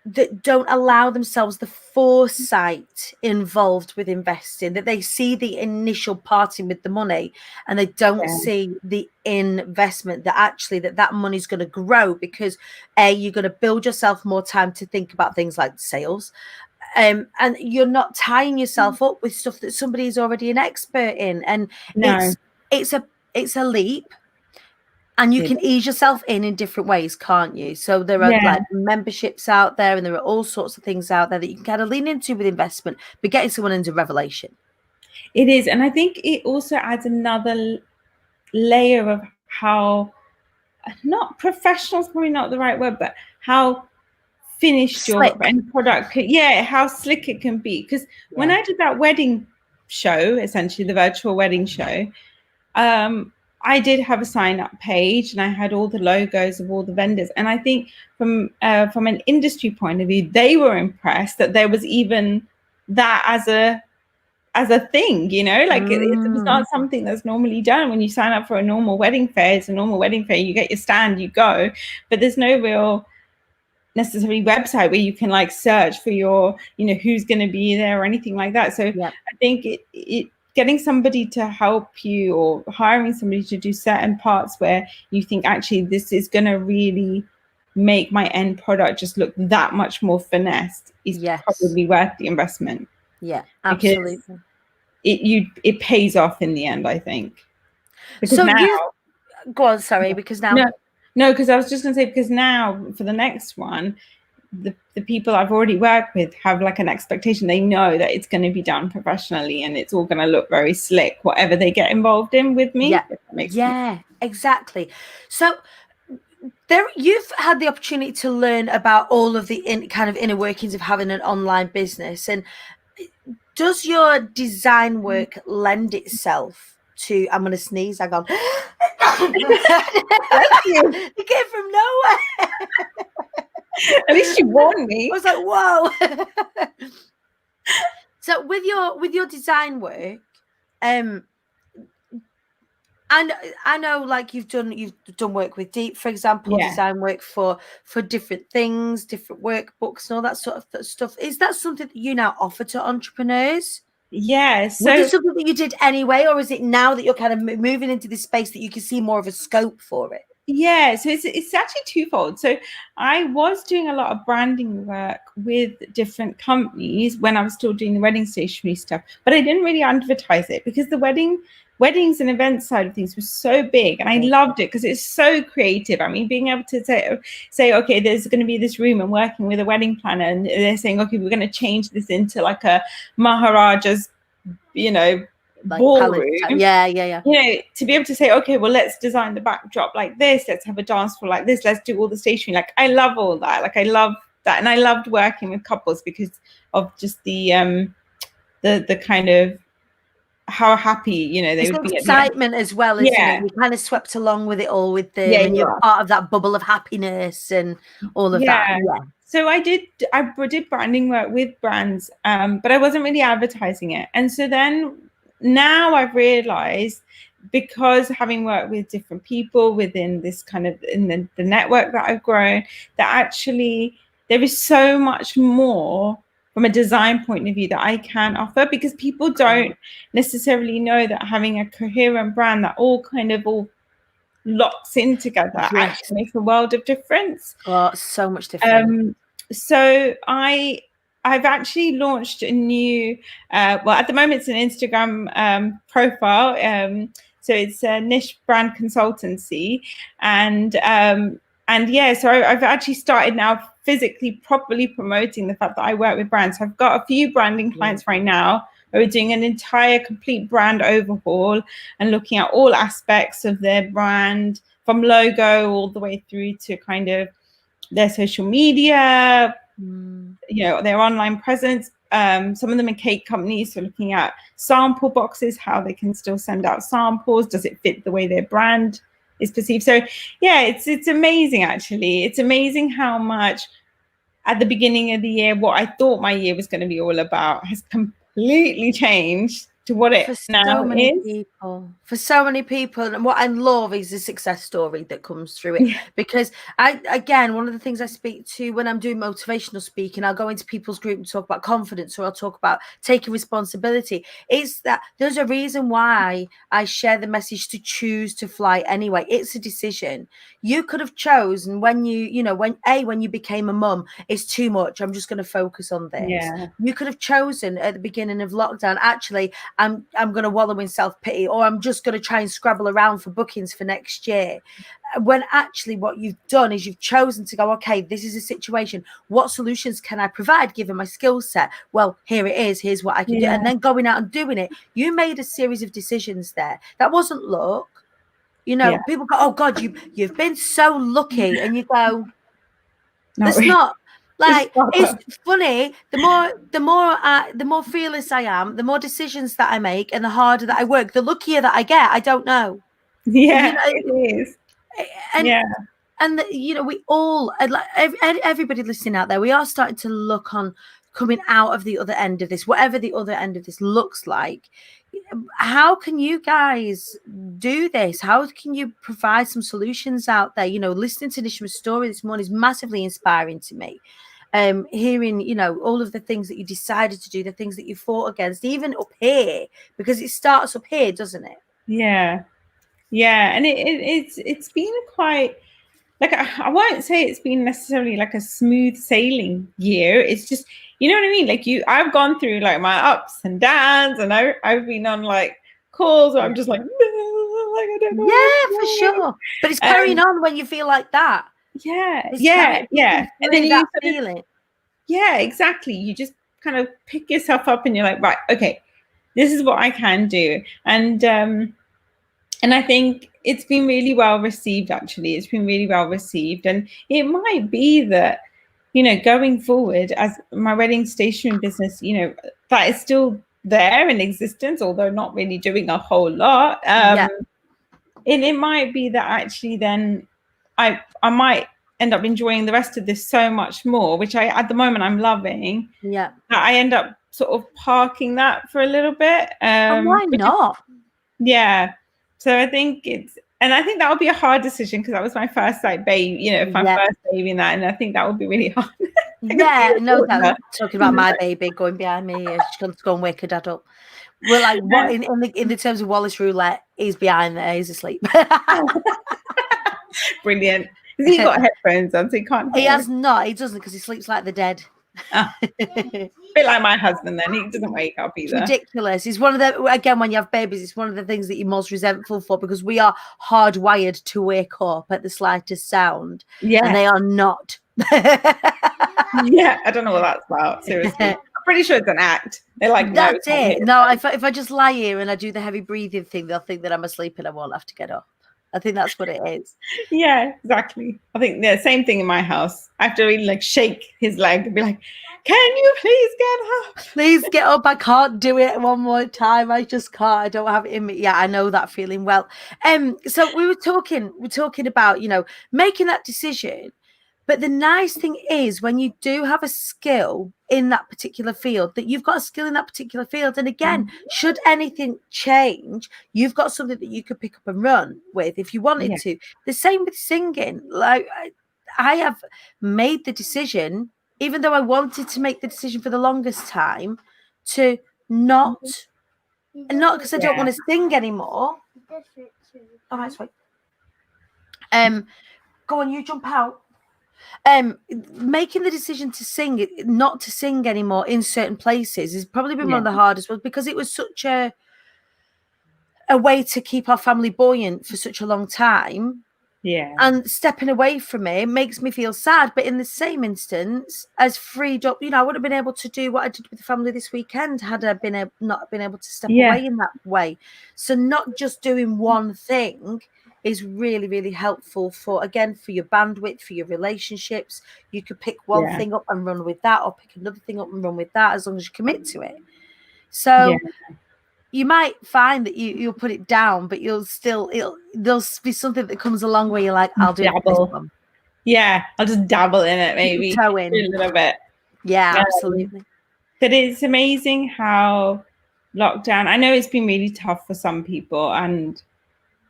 that don't allow themselves the foresight involved with investing, that they see the initial parting with the money and they don't see the investment, that actually that money's going to grow, because you're going to build yourself more time to think about things like sales, and you're not tying yourself up with stuff that somebody is already an expert in. And it's a leap. And you can ease yourself in different ways, can't you? So there are like memberships out there, and there are all sorts of things out there that you can kind of lean into with investment, but getting someone into revelation. It is. And I think it also adds another layer of how, not professional is probably not the right word, but how finished your end product, how slick it can be. Because when I did that wedding show, essentially the virtual wedding show, I did have a sign-up page, and I had all the logos of all the vendors. And I think from an industry point of view, they were impressed that there was even that as a thing, like it was not something that's normally done. When you sign up for a normal wedding fair, it's a normal wedding fair. You get your stand, you go, but there's no real necessary website where you can like search for your, who's going to be there or anything like that. So I think it getting somebody to help you, or hiring somebody to do certain parts where you think actually this is going to really make my end product just look that much more finessed is probably worth the investment. Yeah, absolutely. Because it pays off in the end, I think. Because so now, go on, sorry, because now no, because I was just going to say, because now for the next one, the people I've already worked with have like an expectation. They know that it's going to be done professionally and it's all going to look very slick, whatever they get involved in with me. Yeah, exactly. So you've had the opportunity to learn about all of the kind of inner workings of having an online business. And does your design work lend itself to, I'm going to sneeze, hang on. It came from nowhere. At least you warned me. I was like, whoa. So with your design work, and I know like you've done work with Deep, for example, design work for different things, different workbooks and all that sort of stuff. Is that something that you now offer to entrepreneurs? Yes. Was it something that you did anyway, or is it now that you're kind of moving into this space that you can see more of a scope for it? Yeah, so it's actually twofold. So I was doing a lot of branding work with different companies when I was still doing the wedding stationery stuff, but I didn't really advertise it because the weddings and events side of things was so big, and I loved it because it's so creative. I mean, being able to say, okay, there's going to be this room and working with a wedding planner, and they're saying, okay, we're going to change this into like a Maharaja's, like ballroom. To be able to say, okay, well, let's design the backdrop like this, let's have a dance floor like this, let's do all the stationery. Like, I love all that. Like, I love that, and I loved working with couples because of just the kind of how happy they would be. Excitement as well, isn't it? You kind of swept along with it all with them, and you're part of that bubble of happiness and all of that. Yeah. So I did branding work with brands, but I wasn't really advertising it. And so then now I've realized, because having worked with different people within this kind of in the network that I've grown, that actually there is so much more from a design point of view that I can offer, because people don't necessarily know that having a coherent brand that all locks in together actually makes a world of difference. Oh, so much different. So I've actually launched a new, at the moment it's an Instagram profile. So it's a Niche Brand Consultancy, and so I've actually started now physically properly promoting the fact that I work with brands. So I've got a few branding clients right now who are doing an entire complete brand overhaul and looking at all aspects of their brand, from logo all the way through to kind of their social media, their online presence. Some of them are cake companies, so looking at sample boxes, how they can still send out samples. Does it fit the way their brand is perceived. So yeah, it's amazing, actually. It's amazing how much at the beginning of the year, what I thought my year was going to be all about has completely changed to what it For now so many is. people, and what I love is the success story that comes through it. Yeah. Because one of the things I speak to when I'm doing motivational speaking, I'll go into people's group and talk about confidence, or I'll talk about taking responsibility, is that there's a reason why I share the message to choose to fly anyway. It's a decision. You could have chosen when you became a mum, it's too much, I'm just going to focus on this. Yeah. You could have chosen at the beginning of lockdown, actually, I'm going to wallow in self-pity, or I'm just going to try and scrabble around for bookings for next year. When actually what you've done is you've chosen to go, okay, this is a situation. What solutions can I provide given my skill set? Well, here it is. Here's what I can do. And then going out and doing it. You made a series of decisions there. That wasn't luck. People go, oh God, you've been so lucky. And you go, it's not. Like, it's funny. The more fearless I am, the more decisions that I make, and the harder that I work, the luckier that I get. I don't know. Yeah, it is. And we all, like everybody listening out there, we are starting to look on coming out of the other end of this, whatever the other end of this looks like. How can you guys do this? How can you provide some solutions out there? Listening to Nishma's story this morning is massively inspiring to me. Hearing, all of the things that you decided to do, the things that you fought against, even up here, because it starts up here, doesn't it? Yeah. And it's been quite, like, I won't say it's been necessarily like a smooth sailing year. It's just, you know what I mean? Like I've gone through like my ups and downs, and I've been on like calls where I'm just like, I don't know. Yeah, for sure. But it's carrying on when you feel like that. Yeah. And then you feel it. Yeah, exactly. You just kind of pick yourself up and you're like, right, okay, this is what I can do. And I think it's been really well received, actually. It's been really well received. And it might be that, going forward as my wedding stationery business, that is still there in existence, although not really doing a whole lot. And it might be that actually then I might end up enjoying the rest of this so much more, which at the moment I'm loving. Yeah. I end up sort of parking that for a little bit. And why not? Yeah. So I think that would be a hard decision, because that was my first baby, my first baby in that, and I think that would be really hard. No doubt. Talking about my baby going behind me, she's going to go and wake her dad up. We're like, what in the terms of Wallace Roulette, he's behind there, he's asleep. Brilliant. He got headphones on, so he can't. He has not. He doesn't, because he sleeps like the dead. A bit like my husband, then. He doesn't wake up either. It's ridiculous. It's one of the, again, when you have babies, it's one of the things that you're most resentful for, because we are hardwired to wake up at the slightest sound. Yeah. And they are not. Yeah, I don't know what that's about. Seriously. I'm pretty sure it's an act. They're like, that's it. No, if I just lie here and I do the heavy breathing thing, they'll think that I'm asleep and I won't have to get up. I think that's what it is. Yeah, exactly. I think the same thing in my house. I have to really shake his leg and be like, can you please get up? Please get up. I can't do it one more time. I just can't. I don't have it in me. Yeah, I know that feeling well. So we're talking about, making that decision. But the nice thing is, when you do have a skill in that particular field, that you've got a skill in that particular field. And again, should anything change, you've got something that you could pick up and run with if you wanted to. The same with singing. Like, I have made the decision, even though I wanted to make the decision for the longest time, to not because I don't want to sing anymore. Oh, that's right. Go on, you jump out. Making the decision to sing, not to sing anymore in certain places, has probably been one of the hardest ones, because it was such a way to keep our family buoyant for such a long time. Yeah. And stepping away from it makes me feel sad. But in the same instance, as freed up, I would have been able to do what I did with the family this weekend had I not been able to step away in that way. So not just doing one thing is really, really helpful for your bandwidth, for your relationships. You could pick one thing up and run with that, or pick another thing up and run with that, as long as you commit to it. So, you might find that you'll put it down, but there'll be something that comes along where you're like, I'll do it for this one. Yeah, I'll just dabble in it, maybe Toe in. a little bit. Yeah, absolutely. But it's amazing how lockdown, I know it's been really tough for some people, and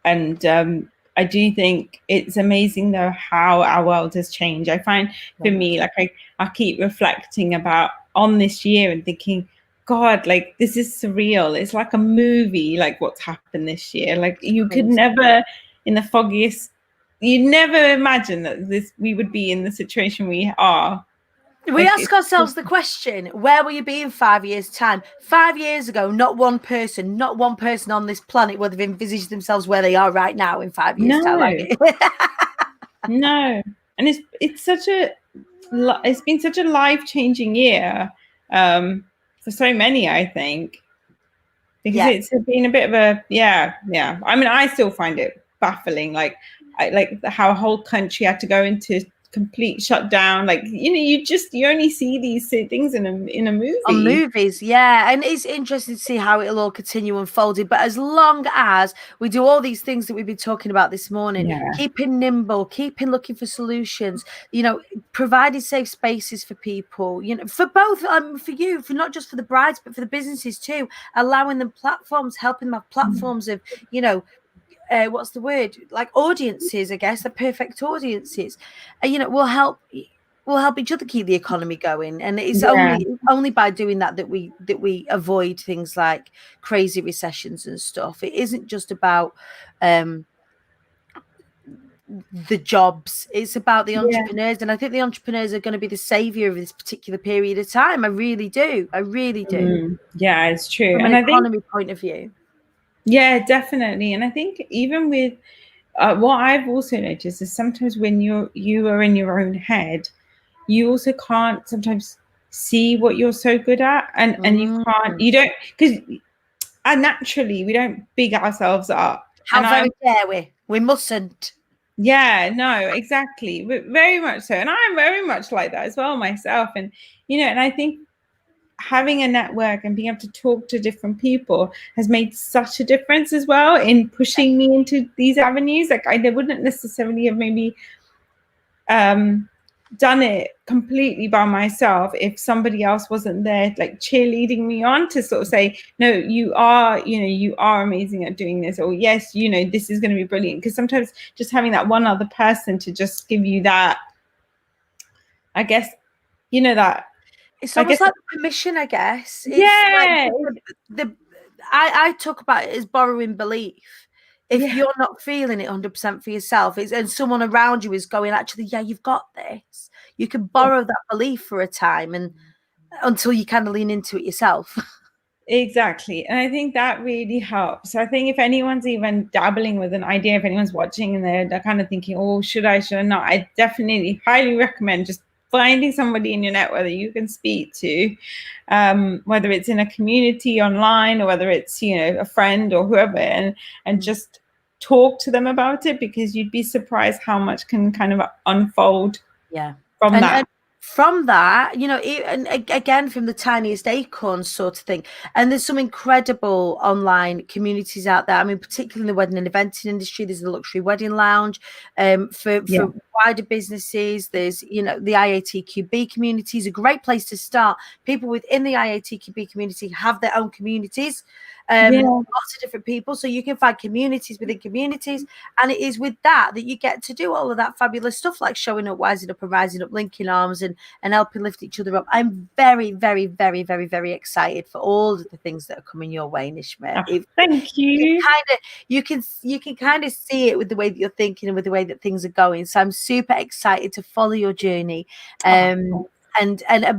I do think it's amazing though how our world has changed. I find for me, like I keep reflecting about on this year and thinking, God, like this is surreal. It's like a movie, like what's happened this year. Like you could never, in the foggiest, you never imagine that we would be in the situation we are. We ask ourselves the question, where will you be in 5 years' time? 5 years ago, not one person on this planet would have envisaged themselves where they are right now in 5 years' time. No. And it's been such a life-changing year for so many, I think. Because it's been a bit of a, I mean, I still find it baffling, like how a whole country had to go into complete shutdown. Like, you only see these things in a movie. On movies, yeah. And it's interesting to see how it'll all continue unfolding. But as long as we do all these things that we've been talking about this morning, keeping nimble, keeping looking for solutions, providing safe spaces for people, for both, for you, for not just for the brides, but for the businesses too, allowing them platforms, helping them have platforms of, what's the word? Like audiences, I guess, the perfect audiences. We'll help each other keep the economy going, and it's only by doing that we avoid things like crazy recessions and stuff. It isn't just about the jobs; it's about the entrepreneurs, and I think the entrepreneurs are going to be the savior of this particular period of time. I really do. Yeah, it's true. From an economy point of view. Yeah, definitely. And I think even with what I've also noticed is sometimes when you are in your own head, you also can't sometimes see what you're so good at, and you don't, because naturally we don't big ourselves up. How very dare we? We mustn't. Yeah, no, exactly. But very much so. And I'm very much like that as well myself. And, and I think having a network and being able to talk to different people has made such a difference as well in pushing me into these avenues. Like I wouldn't necessarily have maybe done it completely by myself if somebody else wasn't there, like cheerleading me on to sort of say, no, you are amazing at doing this, or yes, this is going to be brilliant. Because sometimes just having that one other person to just give you that, I guess, that it's almost like permission, I guess. I talk about it as borrowing belief. If you're not feeling it 100% for yourself, and someone around you is going, actually, yeah, you've got this. You can borrow that belief for a time, and until you kind of lean into it yourself. Exactly. And I think that really helps. So I think if anyone's even dabbling with an idea, if anyone's watching and they're kind of thinking, oh, should I not? I definitely highly recommend just finding somebody in your network that you can speak to, whether it's in a community online or whether it's, a friend or whoever, and just talk to them about it, because you'd be surprised how much can kind of unfold from that. And from that, and again, from the tiniest acorns sort of thing. And there's some incredible online communities out there. I mean, particularly in the wedding and eventing industry, there's the Luxury Wedding Lounge. For wider businesses, there's, the IATQB community is a great place to start. People within the IATQB community have their own communities. Lots of different people, so you can find communities within communities, and it is with that you get to do all of that fabulous stuff, like showing up, wising up, and rising up, linking arms, and helping lift each other up. I'm very, very, very, very, very excited for all of the things that are coming your way, Nishma. Thank you. You can kind of see it with the way that you're thinking and with the way that things are going. So I'm super excited to follow your journey. And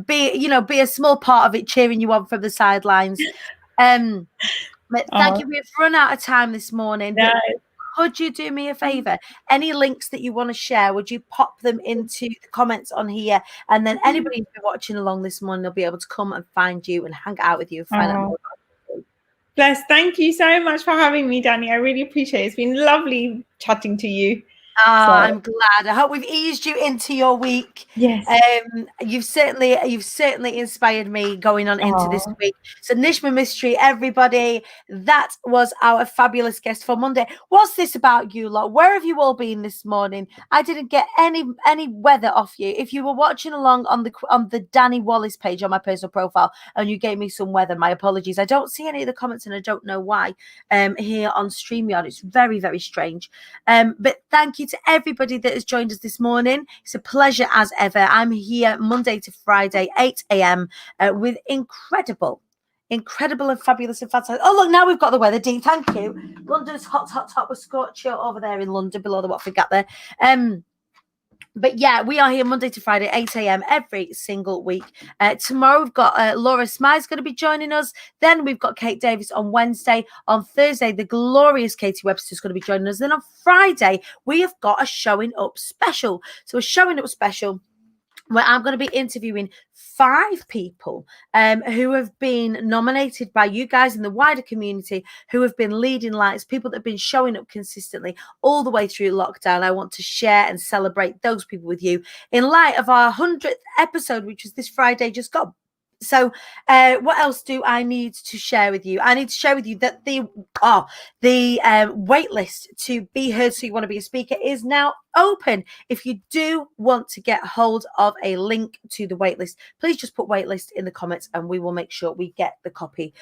be a small part of it, cheering you on from the sidelines. But thank you. We've run out of time this morning. No. Could you do me a favor? Any links that you want to share, would you pop them into the comments on here? And then anybody who's been watching along this morning will be able to come and find you and hang out with you and find out more about you. Bless. Thank you so much for having me, Dani. I really appreciate it. It's been lovely chatting to you. Oh, So I'm glad. I hope we've eased you into your week. yes. You've certainly inspired me going on into this Aw. week. So Nishma Mystery, everybody, that was our fabulous guest for Monday. What's this about you lot? Where have you all been this morning? I didn't get any weather off you. If you were watching along on the Danny Wallace page on my personal profile and you gave me some weather, my apologies. I don't see any of the comments and I don't know why. Here on StreamYard, it's very, very strange. But thank you to everybody that has joined us this morning. It's a pleasure as ever. I'm here Monday to Friday, 8 a.m. With incredible and fabulous and fantastic. Oh, look, now we've got the weather, Dee. Thank you. London's hot. We're scorching over there in London below the Watford Gap there. But yeah, we are here Monday to Friday, 8 a.m. every single week. Tomorrow we've got Laura Smythe's going to be joining us. Then we've got Kate Davis on Wednesday. On Thursday, the glorious Katie Webster is going to be joining us. Then on Friday, we have got a Showing Up special. So a Showing Up special where I'm going to be interviewing 5 people who have been nominated by you guys in the wider community, who have been leading lights, people that have been showing up consistently all the way through lockdown. I want to share and celebrate those people with you in light of our 100th episode, which was this Friday just gone. So what else do I need to share with you? I need to share with you that the wait list to be heard so you want to be a speaker is now open. If you do want to get hold of a link to the waitlist, please just put waitlist in the comments and we will make sure we get the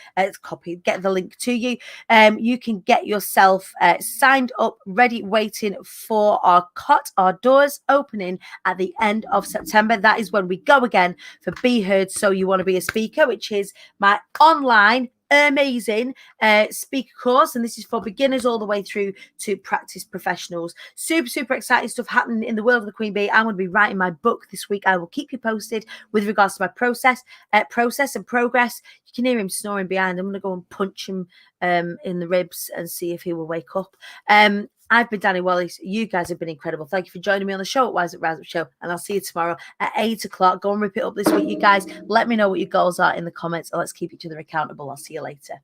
get the link to you. You can get yourself signed up, ready, waiting for our doors opening at the end of September. That is when we go again for Be Heard So You Want to Be a Speaker, which is my online amazing speaker course, and this is for beginners all the way through to practice professionals. Super exciting stuff happening in the world of the Queen Bee. I'm going to be writing my book this week. I will keep you posted with regards to my process and progress. You can hear him snoring behind. I'm going to go and punch him in the ribs and see if he will wake up. I've been Danny Wallace. You guys have been incredible. Thank you for joining me on the show at Wise Up Rise Up Show. And I'll see you tomorrow at 8 o'clock. Go and rip it up this week, you guys. Let me know what your goals are in the comments. And let's keep each other accountable. I'll see you later.